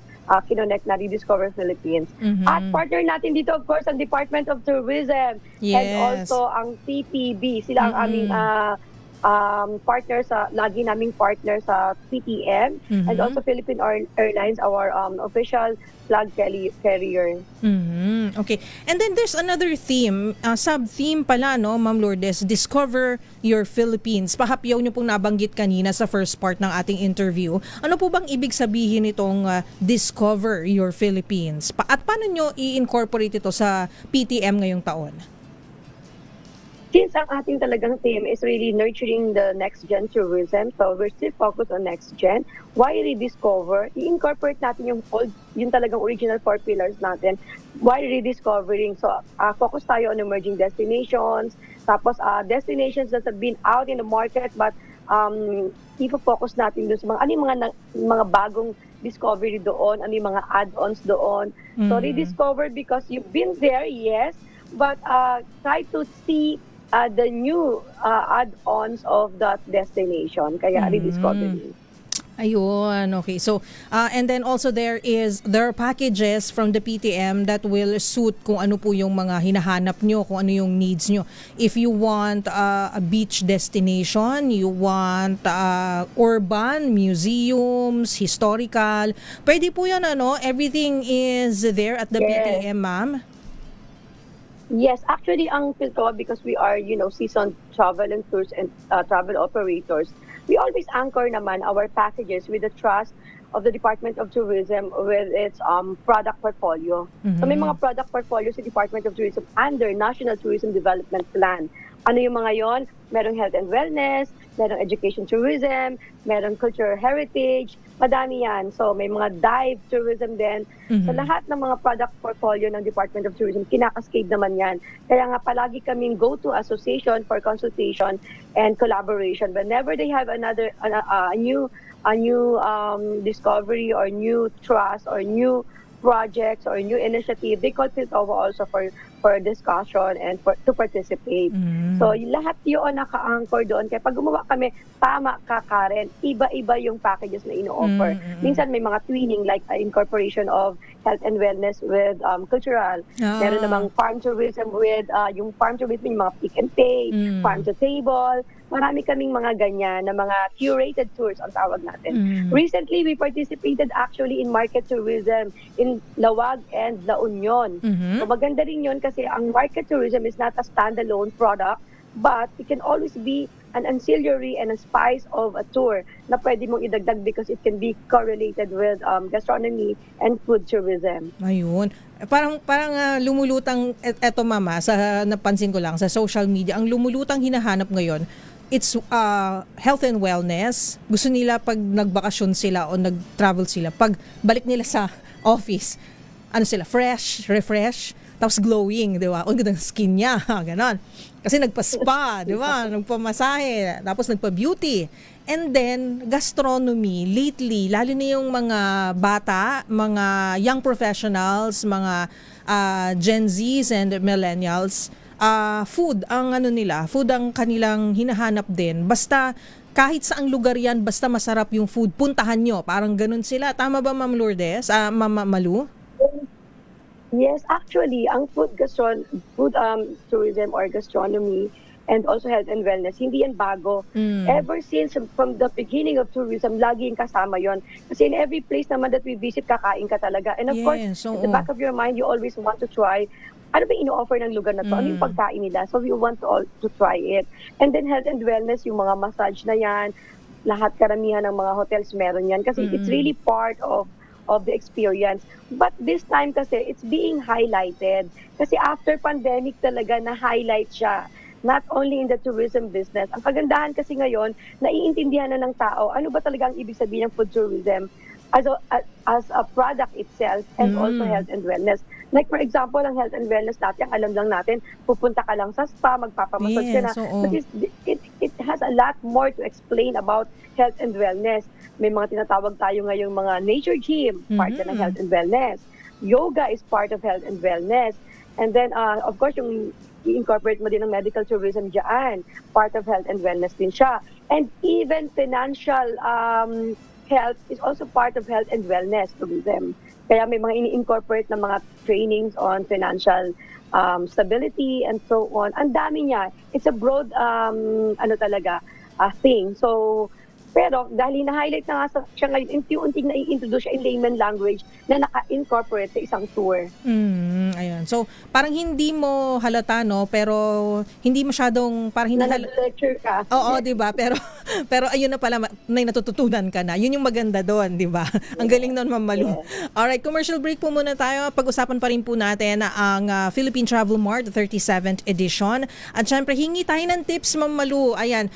kinonect na Rediscover Philippines. At partner natin dito, of course, ang Department of Tourism and also ang TPB. Sila ang aming partner lagi naming partner sa PTM and also Philippine Airlines, our official flag carrier. Okay. And then there's another theme, sub-theme pala, no, Ma'am Lourdes, Discover Your Philippines. Pahapyaw niyo pong nabanggit kanina sa first part ng ating interview. Ano po bang ibig sabihin nitong Discover Your Philippines? At paano niyo i-incorporate ito sa PTM ngayong taon? Since ang ating talagang theme is really nurturing the next gen tourism, so we're still focused on next gen. Why rediscover? I-incorporate natin yung talagang original 4 pillars natin. Why rediscovering? So, focus tayo on emerging destinations, tapos destinations that have been out in the market, but i-focus natin doon sa ano yung mga bagong discovery doon, ano yung mga add-ons doon. So, rediscover because you've been there, yes, but try to see the new add-ons of that destination. Kaya rediscovering. Ayun, okay. So, and then also there are packages from the PTM that will suit kung ano po yung mga hinahanap nyo, kung ano yung needs nyo. If you want a beach destination, you want urban, museums, historical, pwede po yan, everything is there at the PTM, ma'am. Yes, actually, ang Philco, because we are, seasoned travel and tours and travel operators, we always anchor naman our packages with the trust of the Department of Tourism with its product portfolio. So may mga product portfolio sa Department of Tourism under National Tourism Development Plan. Ano yung mga yon? Merong health and wellness, merong education tourism, merong cultural heritage, madami yan. So may mga dive tourism din. So lahat ng mga product portfolio ng Department of Tourism, kinakascade naman yan. Kaya nga palagi kaming go-to association for consultation and collaboration. Whenever they have another a new discovery or new trust or new projects or new initiative, they call Philcovo also for discussion and to participate. So lahat yun naka-anchor doon. Kaya pag gumawa kami, tama ka, Karen, iba-iba yung packages na ino-offer. Minsan may mga twinning like incorporation of health and wellness with cultural. Meron namang farm tourism with yung farm tourism, yung mga pick and pay, farm to table. Marami kaming mga ganyan na mga curated tours ang tawag natin. Recently, we participated actually in market tourism in Lawag and La Union. So maganda rin yun kasi ang market tourism is not a standalone product, but it can always be an ancillary and a spice of a tour na pwede mong idagdag because it can be correlated with gastronomy and food tourism. Ayun. Parang lumulutang, eto mama, sa napansin ko lang sa social media, ang lumulutang hinahanap ngayon, it's health and wellness. Gusto nila pag nagbakasyon sila o nag-travel sila, pag balik nila sa office, fresh, refresh, tapos glowing, di ba? Ang ganda ng skin niya, ganon. Kasi nagpa-spa, di ba? Nagpamasahe, tapos nagpa-beauty. And then, gastronomy, lately, lalo na yung mga bata, mga young professionals, mga Gen Zs and millennials, food ang kanilang hinahanap din. Basta kahit saang lugar yan, basta masarap yung food, puntahan nyo. Parang ganun sila. Tama ba, Ma'am Lourdes? Ma'am Malu? Yes, actually, ang food tourism or gastronomy and also health and wellness, hindi yan bago. Ever since from the beginning of tourism, laging kasama yon. Kasi in every place naman that we visit, kakain ka talaga. And of course, at the back of your mind, you always want to try ano ba ino-offer ng lugar na to? Ano yung pagkain nila? So we want to try it. And then health and wellness, yung mga massage na yan, lahat karamihan ng mga hotels meron yan. Kasi it's really part of the experience. But this time kasi, it's being highlighted. Kasi after pandemic talaga, na-highlight siya. Not only in the tourism business. Ang kagandahan kasi ngayon, naiintindihan na ng tao, ano ba talaga ang ibig sabihin ng food tourism as a product itself and also health and wellness. Like for example, ang health and wellness natin, alam lang natin, pupunta ka lang sa spa, magpapamassage ka na. But it has a lot more to explain about health and wellness. May mga tinatawag tayo ngayong mga nature gym, part na ng health and wellness. Yoga is part of health and wellness. And then, of course, yung i-incorporate mo din ng medical tourism dyan, part of health and wellness din siya. And even financial health is also part of health and wellness tourism. Kaya may mga ini-incorporate na mga trainings on financial stability and so on. Ang dami niya. It's a broad, thing. So, pero dahil na-highlight na nga siya ngayon, unti-unting na-i-introduce siya in layman language na naka-incorporate sa isang tour. Ayun. So, parang hindi mo halata, no? Pero hindi masyadong, parang hindi lecture ka. Oo, di ba? Pero ayun na pala, may natututunan ka na. Yun yung maganda doon, di ba? Ang galing nun, Ma'am Malu. Alright, commercial break po muna tayo. Pag-usapan pa rin po natin ang Philippine Travel Mart 37th edition. At syempre, hingi tayo ng tips, Ma'am Malu. Ayan,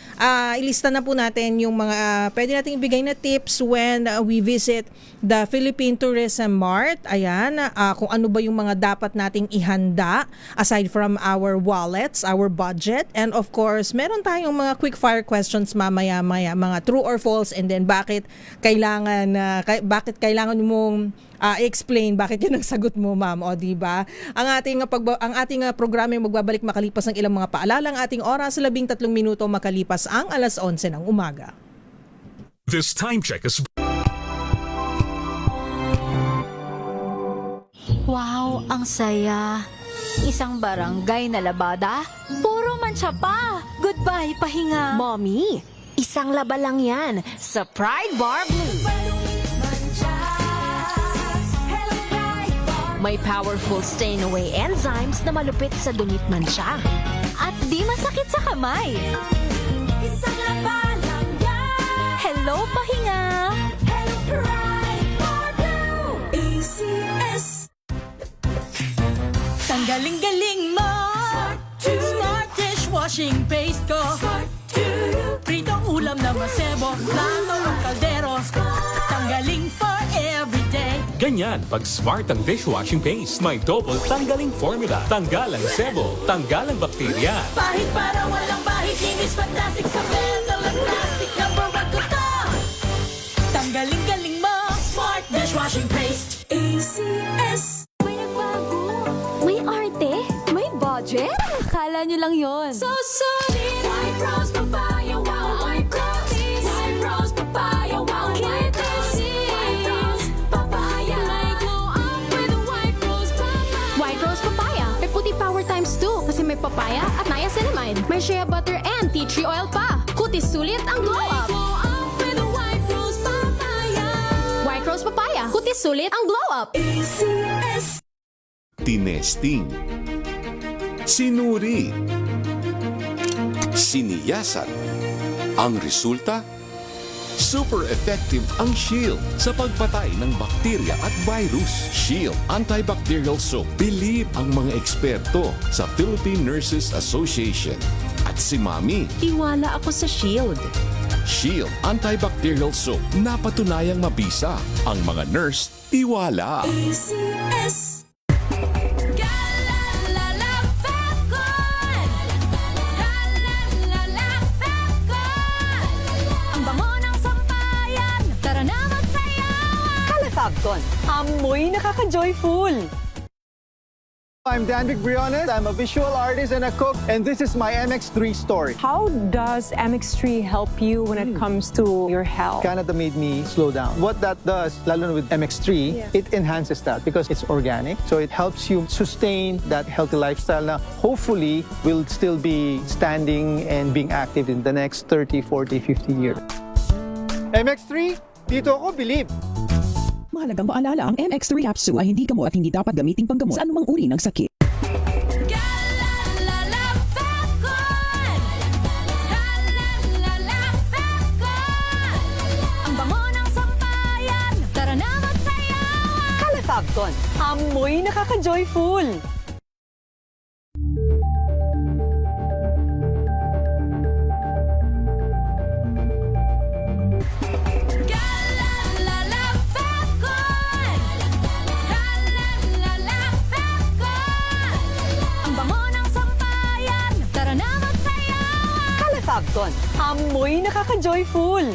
ilista na po natin yung mga pwede nating ibigay na tips when we visit the Philippine Tourism Mart. Ayan, kung ano ba yung mga dapat nating ihanda aside from our wallets, our budget, and of course, meron tayong mga quick fire questions mamaya-maya, mga true or false, and then bakit kailangan mong explain bakit yun ang sagot mo, ma'am, o di ba? Ang ating programa ay magbabalik makalipas ng ilang mga paalala. Ang ating oras 13 minuto makalipas ang 11:00 ng umaga. This time check is Wow, ang saya. Isang barangay na labada, puro mancha pa. Goodbye, pahinga. Mommy, isang laba lang yan sa Pride Bar Blue. May powerful stain-away enzymes na malupit sa dunit mancha. At di masakit sa kamay. Isang laba lang yan. Hello, pahinga. Hello, Pride Bar Blue. ACS. Tanggaling-galing mo. Smart dishwashing paste ko. Pritong ulam na masebo. Plato ng kaldero. Tanggaling for everyday. ganyan pag smart ang dishwashing paste. May double tanggaling formula. Tanggal ang sebo, tanggal ang bakterya. Pahit para walang bahid. Linis fantastic sa metal at plastic. Number one ko to. Tanggaling-galing mo. Smart dishwashing paste. ACS. May arte? May budget? Akala nyo lang yon. So solid. White Rose Papaya, wow, White Rose. White Rose Papaya, wow, White Rose. White Rose Papaya. May glow up with a White Rose Papaya. White Rose Papaya. May puti power times 2 kasi may papaya at niacinamide. May shea butter and tea tree oil pa. Kutis sulit ang glow up. Glow up with a White Rose Papaya. White Rose Papaya. Kutis sulit ang glow up. ACS. Tinesting, sinuri, siniyasan. Ang resulta? Super effective ang Shield sa pagpatay ng bakterya at virus. Shield Antibacterial Soap. Believe ang mga eksperto sa Philippine Nurses Association. At si Mami. Tiwala ako sa Shield. Shield Antibacterial Soap. Napatunayang mabisa. Ang mga nurse, tiwala. ACS. Fabcon, amoy nakaka-joyful. I'm Danvic Briones. I'm a visual artist and a cook, and this is my MX3 story. How does MX3 help you when it comes to your health? Canada made me slow down. What that does, lalo na with MX3, it enhances that because it's organic. So it helps you sustain that healthy lifestyle na hopefully will still be standing and being active in the next 30, 40, 50 years. MX3, dito ako, believe. Mahalagang paalala, ang MX3 capsule ay hindi gamot at hindi dapat gamiting panggamot sa anumang uri ng sakit. Ang bango ng sampayan, tara na magsayawan. Calefabcon, amoy nakaka-joyful. Fabcon, amoy nakaka-joyful.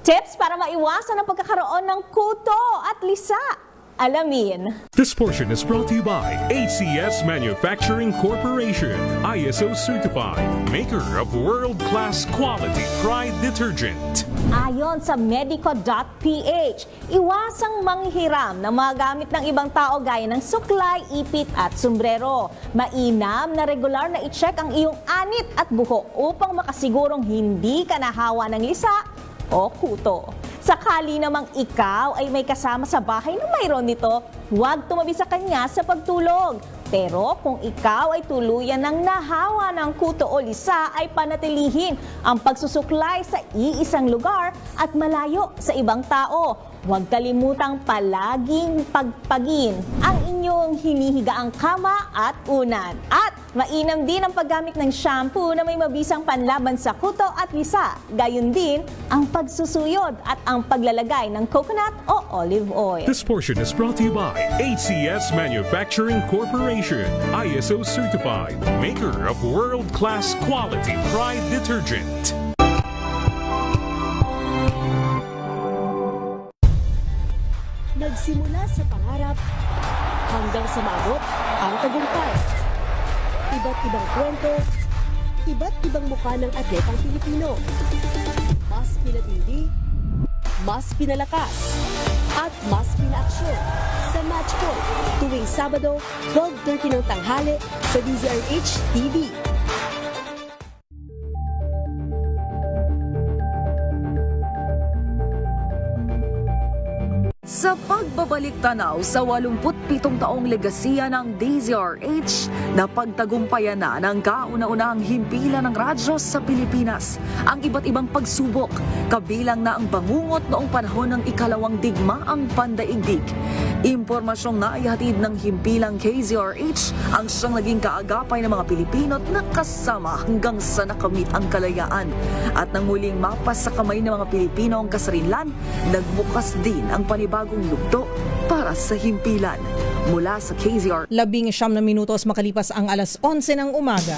Tips para maiwasan ang pagkakaroon ng kuto at lisa. Alamin. This portion is brought to you by ACS Manufacturing Corporation, ISO certified, maker of world-class quality Pride detergent. Ayon sa medico.ph, iwasang manghiram ng mga gamit ng ibang tao gaya ng suklay, ipit at sombrero. Mainam na regular na i-check ang iyong anit at buhok upang makasigurong hindi ka nahawa ng lisa o kuto. Sakali namang ikaw ay may kasama sa bahay na mayroon nito, huwag tumabi sa kanya sa pagtulog. Pero kung ikaw ay tuluyan ng nahawa ng kuto o lisa, ay panatilihin ang pagsusuklay sa iisang lugar at malayo sa ibang tao. Huwag kalimutang palaging pagpagin ang inyong hinihigaang kama at unan. At mainam din ang paggamit ng shampoo na may mabisang panlaban sa kuto at lisa. Gayon din ang pagsusuyod at ang paglalagay ng coconut o olive oil. This portion is brought to you by ACS Manufacturing Corporation, ISO certified, maker of world-class quality Pride detergent. Nagsimula sa pangarap hanggang sa maabot ang tagumpay. Iba't ibang kwento, iba't ibang mukha ng atletang Pilipino. Mas pinatindi, mas pinalakas, at mas pinaaksyon sa Match Point tuwing Sabado, 12:30 ng tanghali sa DZRH TV. Sa pagbabalik tanaw sa 87 taong legasiya ng DZRH, napagtagumpayan na ng kauna-unahang himpilan ng radyo sa Pilipinas ang iba't ibang pagsubok, kabilang na ang bangungot noong panahon ng ikalawang digmaang pandaigdig. Impormasyong naihatid ng himpilang KZRH ang siyang naging kaagapay ng mga Pilipino at nakasama hanggang sa nakamit ang kalayaan. At nang muling mapas sa kamay ng mga Pilipino ang kasarinlan, nagbukas din ang panibagong yugto para sa himpilan. Mula sa KZR. 19 na minutos makalipas ang alas 11 ng umaga.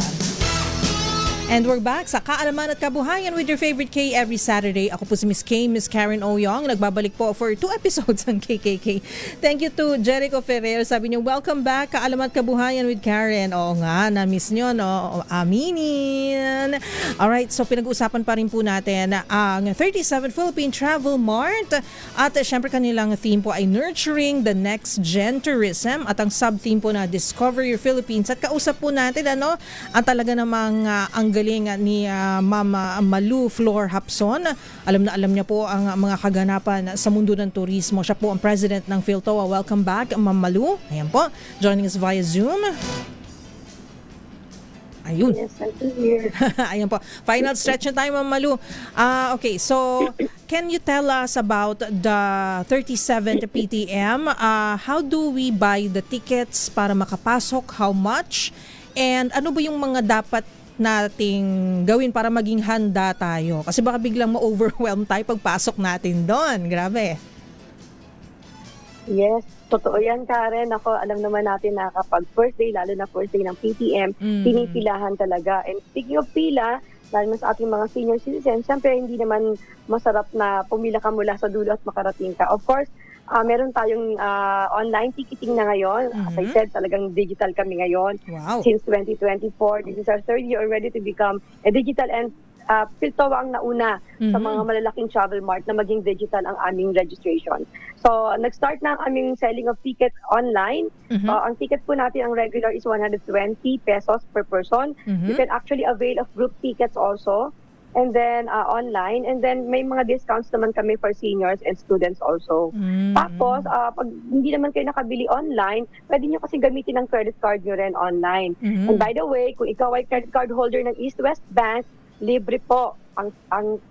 And we're back sa Kaalaman at Kabuhayan with your favorite K every Saturday. Ako po si Miss K, Miss Karen Oyong. Nagbabalik po for 2 episodes ng KKK. Thank you to Jericho Ferrer. Sabi niyo, welcome back, Kaalaman at Kabuhayan with Karen. Oo nga, na-miss nyo, no? Aminin. Alright, so pinag-uusapan pa rin po natin ang 37 Philippine Travel Mart. At syempre kanilang theme po ay Nurturing the Next Gen Tourism. At ang sub-theme po na Discover Your Philippines. At kausap po natin, ang talaga namang ang galing ni Mama Malu Flor Hapson. Alam na alam niya po ang mga kaganapan sa mundo ng turismo. Siya po ang president ng PhilToa. Welcome back, Ma'am Malu. Ayan po, joining us via Zoom. Ayun. Yes, I'm here. Ayan po. Final stretch na tayo, Ma'am Malu. Okay, so can you tell us about the 37th PTM? How do we buy the tickets para makapasok? How much? And ano ba yung mga dapat nating gawin para maging handa tayo? Kasi baka biglang ma-overwhelm tayo pagpasok natin doon. Grabe. Yes, totoo yan, Karen. Ako, alam naman natin na kapag first day, lalo na first day ng PTM, pinipilahan talaga. And speaking of pila, lalo na sa ating mga senior citizens, syempre hindi naman masarap na pumila ka mula sa dulo at makarating ka. Of course, meron tayong online ticketing na ngayon. As I said, talagang digital kami ngayon. Wow. Since 2024. This is our third year already to become a digital, and PhilToa ang nauna sa mga malalaking travel mart na maging digital ang aming registration. So, nag-start na ang aming selling of tickets online. Ang ticket po natin, ang regular is 120 pesos per person. You can actually avail of group tickets also. And then online, and then may mga discounts naman kami for seniors and students also. Tapos, pag hindi naman kayo nakabili online, pwede nyo kasi gamitin ang credit card nyo rin online. And by the way, kung ikaw ay credit card holder ng East West Bank, libre po ang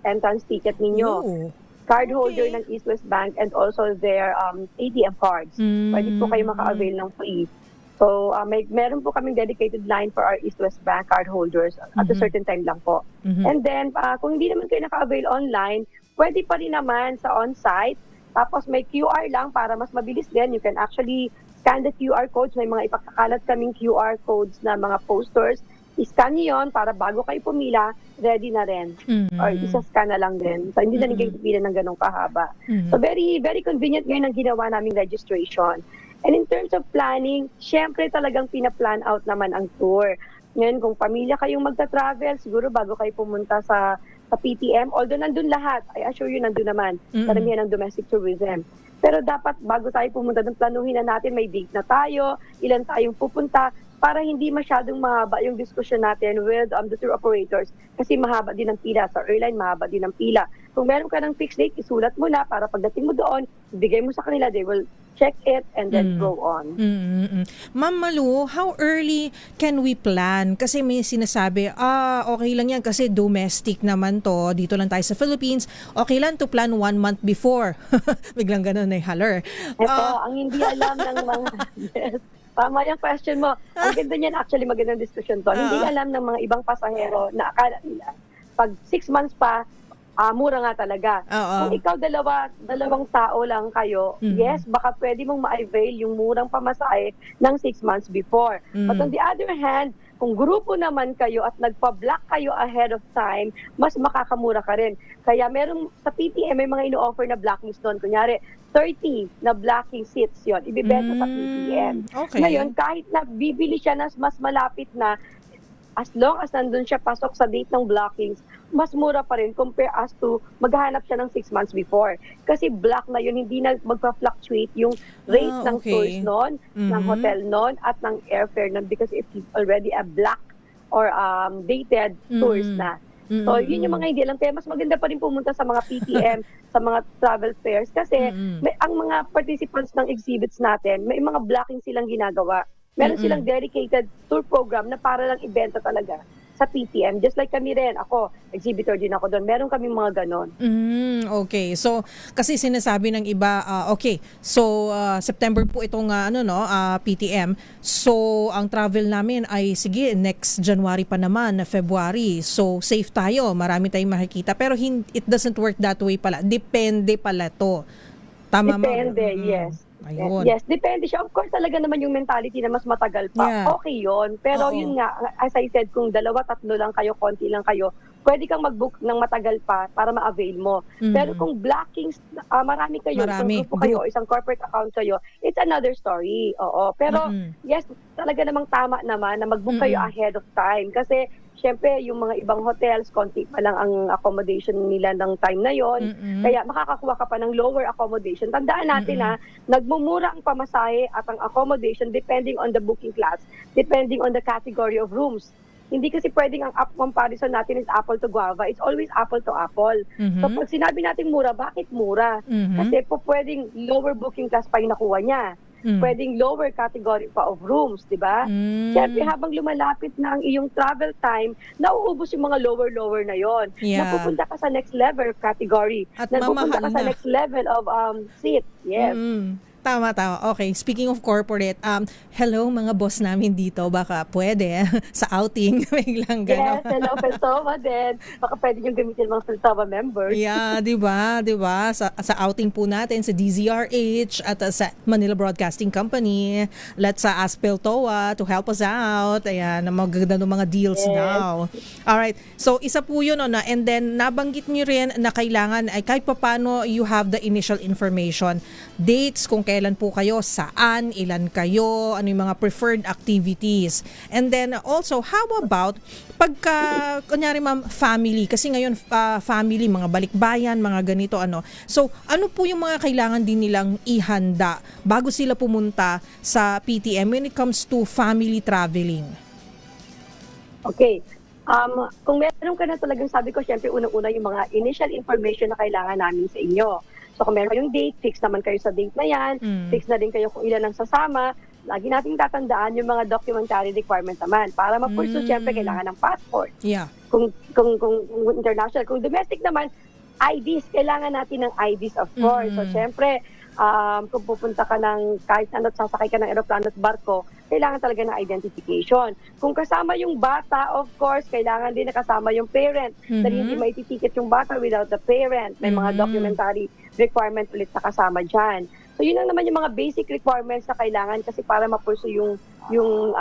entrance ticket ninyo. Card holder ng East West Bank and also their ATM cards. Pwede po kayo maka-avail ng free. So, meron po kaming dedicated line for our East West Bank card holders at a certain time lang po. And then, kung hindi naman kayo naka-avail online, pwede pa rin naman sa on-site. Tapos may QR lang para mas mabilis din. You can actually scan the QR codes. May mga ipagkakalat kaming QR codes na mga posters. I-scan nyo yun para bago kayo pumila, ready na rin. Or isa-scan na lang din. So, hindi na rin kayo pipila ng ganong kahaba. So, very, very convenient ngayon ang ginawa naming registration. And in terms of planning, syempre talagang pina-plan out naman ang tour. Ngayon, kung pamilya kayong magta-travel, siguro bago kayo pumunta sa PTM, although nandun lahat, I assure you nandun naman, karamihan ng domestic tourism. Pero dapat bago tayo pumunta, planuhin na natin, may date na tayo, ilan tayong pupunta, para hindi masyadong mahaba yung discussion natin with the tour operators. Kasi mahaba din ang pila. Sa airline, mahaba din ang pila. Kung meron ka ng fixed date, isulat mo na para pagdating mo doon, ibigay mo sa kanila, they will check it and then go on. Ma'am Malu, how early can we plan? Kasi may sinasabi, okay lang yan kasi domestic naman to, dito lang tayo sa Philippines, okay lang to plan 1 month before. Biglang ganun ay haller. Ito, ang hindi alam ng mga... Yes. Tama yung question mo. Ang ganda niyan, actually magandang discussion to. Hindi alam ng mga ibang pasahero na akala nila, pag 6 months pa, mura nga talaga. Kung ikaw dalawang tao lang kayo, yes, baka pwede mong ma-avail yung murang pamasahe ng 6 months before. But on the other hand, kung grupo naman kayo at nagpa-block kayo ahead of time, mas makakamura ka rin. Kaya meron sa PTM, may mga ino-offer na blocking doon. Kunyari, 30 na blocking seats yon, ibibenta sa PTM. Ngayon, kahit na bibili siya na mas malapit na, as long as nandun siya pasok sa date ng blockings, mas mura pa rin compare as to maghahanap siya ng 6 months before. Kasi block na yun, hindi na magpa-fluctuate yung rate ng tours noon, ng hotel noon, at ng airfare noon because it's already a block or dated tours na. So, yun yung mga hindi alam. Kaya mas maganda pa rin pumunta sa mga PTM, sa mga travel fairs. Kasi ang mga participants ng exhibits natin, may mga blocking silang ginagawa. Meron silang dedicated tour program na para lang ibenta talaga sa PTM. Just like kami rin, ako, exhibitor din ako doon. Meron kaming mga ganon. Okay. So, kasi sinasabi ng iba, okay, so September po itong PTM. So, ang travel namin ay, sige, next January pa naman, February. So, safe tayo. Marami tayong makikita. Pero it doesn't work that way pala. Depende pala to. Tama, Depende, yes. Ayun. Yes, depende siya. Of course, talaga naman yung mentality na mas matagal pa. Yeah. Okay yun. Pero yun nga, as I said, kung 2, 3 lang kayo, konti lang kayo, pwede kang mag-book ng matagal pa para ma-avail mo. Pero kung blockings, marami kayo, isang grupo kayo, isang corporate account kayo, it's another story. Oo. Pero yes, talaga namang tama naman na mag-book kayo ahead of time. Kasi syempre, yung mga ibang hotels, konti pa lang ang accommodation nila ng time na yon. Kaya makakakuha ka pa ng lower accommodation. Tandaan natin nagmumura ang pamasahe at ang accommodation depending on the booking class, depending on the category of rooms. Hindi kasi pwedeng ang comparison natin is apple to guava. It's always apple to apple. So pag sinabi natin mura, bakit mura? Kasi po pwedeng lower booking class pa yung nakuha niya. Pwedeng lower category pa of rooms, di ba? Siyempre, habang lumalapit na ang iyong travel time, nauubos yung mga lower na yon. Napupunta ka sa next level category. At napupunta ka mamahal sa na. next level of seat. Yes. Tama. Okay, speaking of corporate, hello mga boss namin dito, baka pwede sa outing, biglang gano'n. Yes, hello, Feltova din. Baka pwede nyo gamitin mga Feltova members. Yeah, di ba? Sa outing po natin, sa DZRH at sa Manila Broadcasting Company, let's ask Feltova to help us out. Ayan, magaganda ng mga deals daw. Alright, so isa po yun, and then nabanggit nyo rin na kailangan ay kahit papano you have the initial information, dates, kung kailan po kayo, saan, ilan kayo, ano yung mga preferred activities. And then also, how about pagka, kunyari ma'am, family, kasi ngayon family, mga balikbayan, mga ganito, So, ano po yung mga kailangan din nilang ihanda bago sila pumunta sa PTM when it comes to family traveling? Okay. Kung meron ka na talagang, sabi ko, syempre unang-una yung mga initial information na kailangan namin sa inyo. So kung meron kayong date, fix naman kayo sa date na yan, fix na din kayo kung ilan ang sasama. Lagi nating tatandaan yung mga documentary requirement naman. Para ma-pursue, syempre kailangan ng passport. Yeah. Kung international, kung domestic naman, IDs, kailangan natin ng IDs of course. So syempre, kung pupunta ka ng kahit ano, sasakay ka ng aeroplano at barko, kailangan talaga ng identification. Kung kasama yung bata, of course, kailangan din nakasama yung parent. Dahil hindi maititiket yung bata without the parent. May mga documentary requirement ulit na kasama dyan. So yun lang naman yung mga basic requirements na kailangan kasi para ma-pursue yung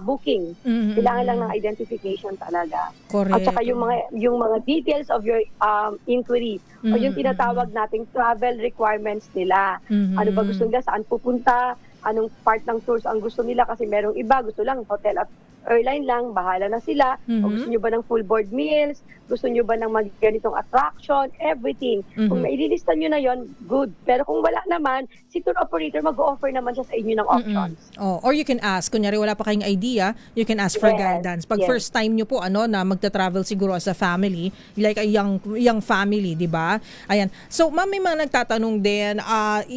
booking. Kailangan lang ng identification talaga. Correct. At saka yung mga details of your inquiry o yung tinatawag nating travel requirements nila. Ano ba gusto nila, saan pupunta, anong part ng tours ang gusto nila kasi merong iba gusto lang hotel at airline lang, bahala na sila. O gusto nyo ba ng full board meals? Gusto nyo ba ng ganitong attraction? Everything. Kung maililista nyo na yon, good. Pero kung wala naman, si tour operator mag-offer naman siya sa inyo ng options. Or you can ask, kunyari wala pa kayong idea, you can ask for guidance. Pag first time nyo po na magta-travel siguro as a family, like a young family, di ba? Ayan. So, ma'am, may mga nagtatanong din,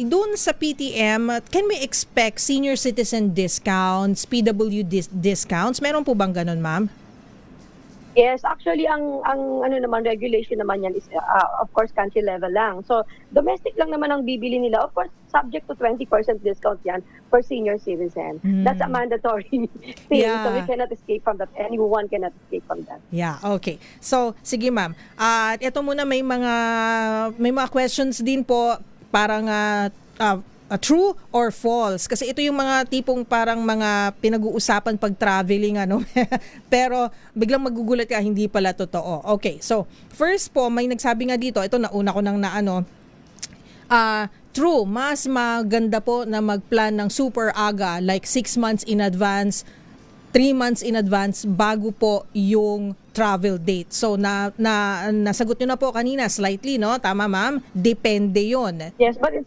doon sa PTM, can we expect senior citizen discounts, PW discounts? Meron po bang ganun, ma'am? Yes, actually ang regulation naman yan is of course country level lang. So domestic lang naman ang bibili nila. Of course, subject to 20% discount yan for senior citizen. That's a mandatory thing. So we cannot escape from that. Anyone cannot escape from that. Yeah, okay. So sige ma'am. Ito muna may mga questions din po parang true or false? Kasi ito yung mga tipong parang mga pinag-uusapan pag traveling pero biglang magugulat ka, hindi pala totoo. Okay, so first po, may nagsabi nga dito, ito nauna ko nang true, mas maganda po na mag-plan ng super aga, like 6 months in advance 3 months in advance bago po yung travel date. So nasagot nyo na po kanina slightly, no? Tama, ma'am? Depende yon. Yes, but it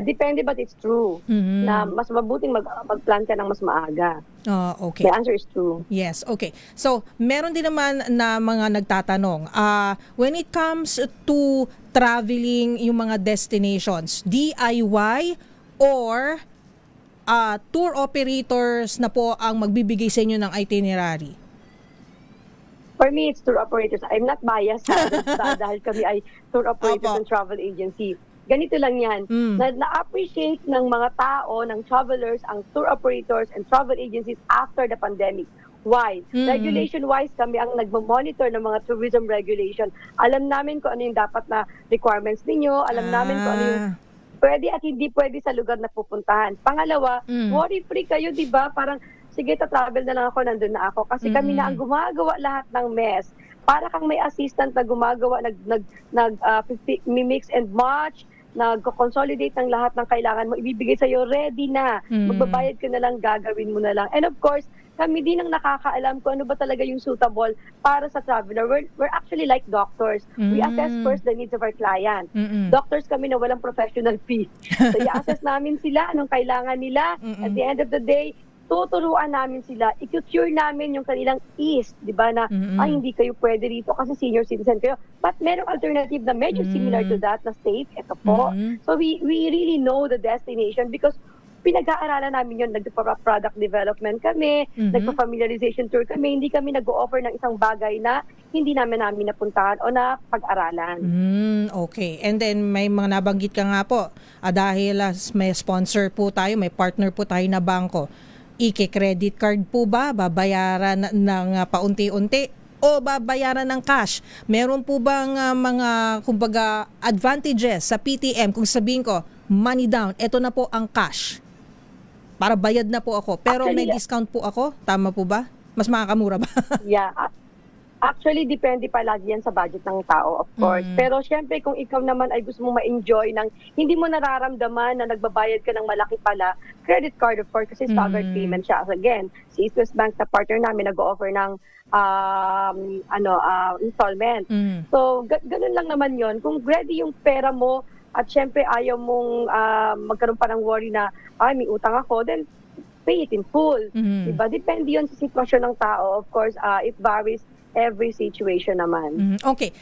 depende, but it's true. Na mas mabuting mag-plan ka ng mas maaga. Okay. The answer is true. Yes, okay. So, meron din naman na mga nagtatanong, when it comes to traveling, yung mga destinations, DIY or tour operators na po ang magbibigay sa inyo ng itinerary? For me, it's tour operators. I'm not biased dahil kami ay tour operators and travel agency. Ganito lang yan. Na-appreciate ng mga tao, ng travelers, ang tour operators and travel agencies after the pandemic. Why? Regulation-wise, kami ang nagmamonitor ng mga tourism regulation. Alam namin kung ano yung dapat na requirements ninyo. Alam namin kung ano yung pwede at hindi pwede sa lugar na pupuntahan. Pangalawa, worry-free kayo, di ba? Parang, sige, ta-travel na lang ako, nandun na ako. Kasi kami na ang gumagawa lahat ng mess. Para kang may assistant na gumagawa, mix and match, nag-consolidate ng lahat ng kailangan mo, ibibigay sa'yo, ready na. Magbabayad ka na lang, gagawin mo na lang. And of course, kami din ang nakakaalam kung ano ba talaga yung suitable para sa traveler. We're actually like doctors. We assess first the needs of our client. Doctors kami na walang professional fee. So, i-assess namin sila, anong kailangan nila. At the end of the day, tuturuan namin sila, i-cure namin yung kanilang ease, di ba, na hindi kayo pwede rito kasi senior citizen kayo. But merong alternative na medyo similar to that, na safe, ito po. So we really know the destination because pinag-aaralan namin yun, nagpa-product development kami, nagpa-familiarization tour kami, hindi kami nag-o-offer ng isang bagay na hindi namin napuntahan o na pag-aralan. Okay. And then may mga nabanggit ka nga po, dahil may sponsor po tayo, may partner po tayo na bangko, credit card po ba? Babayaran ng paunti-unti? O babayaran ng cash? Meron po bang mga, kumbaga, advantages sa PTM kung sabihin ko, money down, eto na po ang cash? Para bayad na po ako. Pero actually, may discount po ako? Tama po ba? Mas makakamura ba? Yeah. Actually, depende palagi yan sa budget ng tao, of course. Pero syempre, kung ikaw naman ay gusto mong ma-enjoy ng hindi mo nararamdaman na nagbabayad ka ng malaki pala, credit card, of course, kasi staggered payment siya. As again, si East West Bank, sa partner namin, nag-o-offer ng installment. So, ganun lang naman yon. Kung ready yung pera mo at syempre ayaw mong magkaroon pa ng worry na, may utang ako, then pay it in full. Diba? Depende yun sa sitwasyon ng tao. Of course, it varies every situation naman. Okay,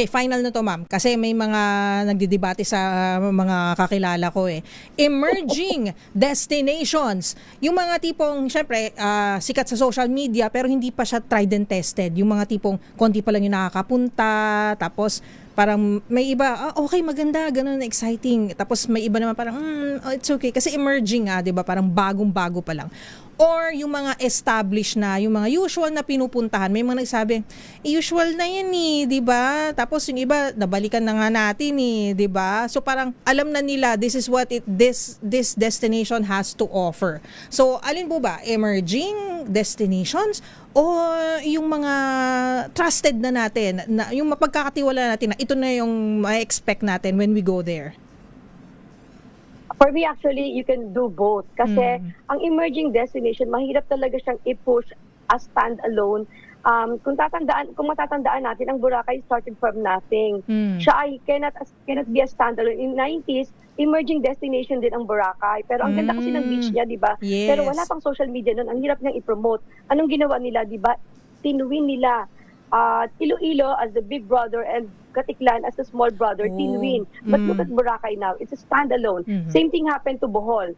final na to, ma'am. Kasi may mga nagdidebate sa mga kakilala ko Emerging destinations. Yung mga tipong, syempre, sikat sa social media pero hindi pa siya tried and tested. Yung mga tipong konti pa lang yung nakakapunta, tapos parang may iba, okay, maganda, ganun, exciting. Tapos may iba naman parang, it's okay. Kasi emerging di ba? Parang bagong-bago pa lang. Or yung mga established na, yung mga usual na pinupuntahan, may mga nagsabi, usual na yan di ba? Tapos yung iba, nabalikan na nga natin di ba? So parang alam na nila, this is what this destination has to offer. So alin po ba? Emerging destinations o yung mga trusted na natin, na yung mapagkakatiwala natin na ito na yung ma-expect natin when we go there? For me, actually, you can do both. Kasi ang emerging destination, mahirap talaga siyang i-push as stand-alone. Kung matatandaan natin, ang Boracay started from nothing. Siya ay cannot be a stand-alone. In 90s, emerging destination din ang Boracay. Pero ang ganda kasi ng beach niya, di ba? Yes. Pero wala pang social media nun. Ang hirap niyang i-promote. Anong ginawa nila, di ba? Tinuwin nila Iloilo as the big brother and Katiklan as the small brother, Tinuwin. But look at Boracay now. It's a standalone. Same thing happened to Bohol.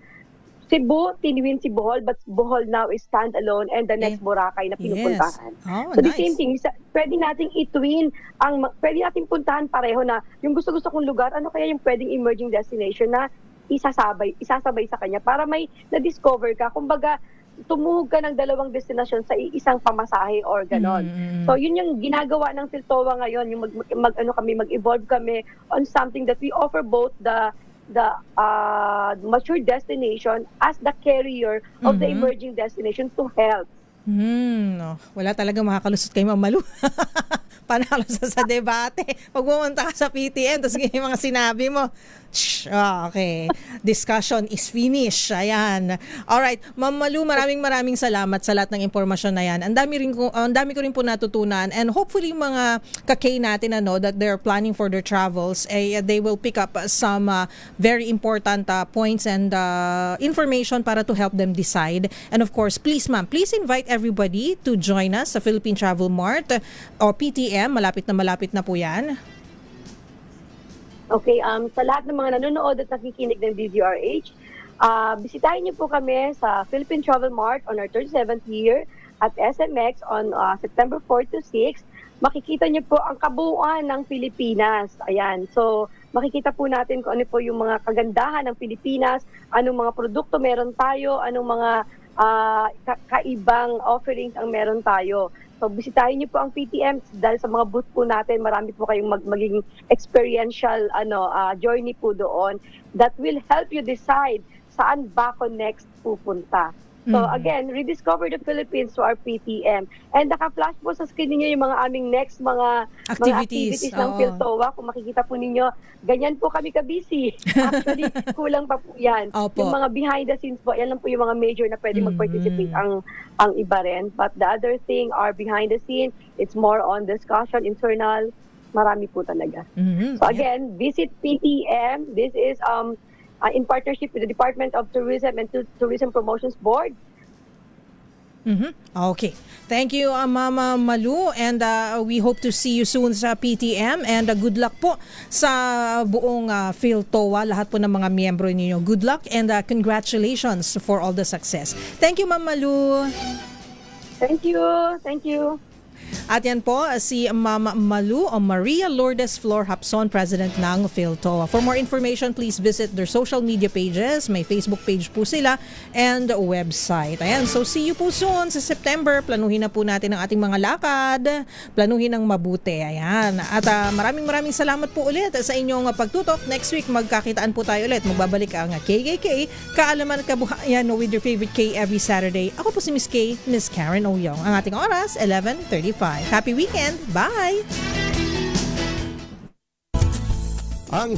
Cebu, Tinuwin si Bohol, but Bohol now is standalone and the next Boracay na pinupuntahan. Yes. So the same thing, pwede nating i-twin, pwede nating puntahan pareho na yung gusto-gusto kong lugar, ano kaya yung pwedeng emerging destination na isasabay sa kanya para may na-discover ka. Kumbaga, tumuhog ka ng dalawang destinasyon sa isang pamasahe or ganon. So yun yung ginagawa ng Siltowa ngayon, yung mag-evolve kami on something that we offer both the mature destination as the carrier of the emerging destination to help. Wala talaga makakalusot kay Ma'am Malu. Panalo sa debate. Pag pumunta ka sa PTM, tapos yung mga sinabi mo, H. Okay. Discussion is finished. Ayan. Alright. Ma'am Malu, maraming salamat sa lahat ng impormasyon na yan. Ang dami ko rin po natutunan, and hopefully mga ka-K natin that they're planning for their travels, they will pick up some very important points and information para to help them decide. And of course, please ma'am, please invite everybody to join us sa Philippine Travel Mart o PTM. Malapit na po yan. Okay, sa lahat ng mga nanonood at nakikinig ng DZRH, bisitahin niyo po kami sa Philippine Travel Mart on our 37th year at SMX on September 4 to 6. Makikita niyo po ang kabuuan ng Pilipinas. Ayan, so makikita po natin kung ano po yung mga kagandahan ng Pilipinas, anong mga produkto meron tayo, anong mga kaibang offerings ang meron tayo. So bisitahin niyo po ang PTM dahil sa mga booth po natin, marami po kayong maging experiential journey po doon that will help you decide saan ba ako next pupunta. So again, rediscover the Philippines to our PTM. And naka-flash po sa screen niyo yung mga aming next mga activities ng PhilTowa. Kung makikita po ninyo, ganyan po kami ka-busy. Actually, kulang pa po yan. Yung mga behind the scenes po, yan lang po yung mga major na pwede mag-participate ang iba rin. But the other thing are behind the scene. It's more on discussion, internal. Marami po talaga. So again, visit PTM. This is in partnership with the Department of Tourism and Tourism Promotions Board. Okay. Thank you, Mama Malu, and we hope to see you soon sa PTM, and good luck po sa buong PhilTowa, lahat po ng mga miyembro ninyo. Good luck and congratulations for all the success. Thank you, Mama Malu. Thank you. Thank you. At yan po si Mama Malu o Maria Lourdes Flor Hapson, President ng PhilTowa. For more information, please visit their social media pages. May Facebook page po sila and website. Ayan, so see you po soon sa September. Planuhin na po natin ang ating mga lakad. Planuhin ng mabuti. Ayan. At maraming salamat po ulit sa inyong pagtutok. Next week, magkakitaan po tayo ulit. Magbabalik ang KKK, Kaalaman at Kabuhayan with your favorite K every Saturday. Ako po si Miss K, Miss Karen Oyong. Ang ating oras, 11:35. Happy weekend. Bye! Ang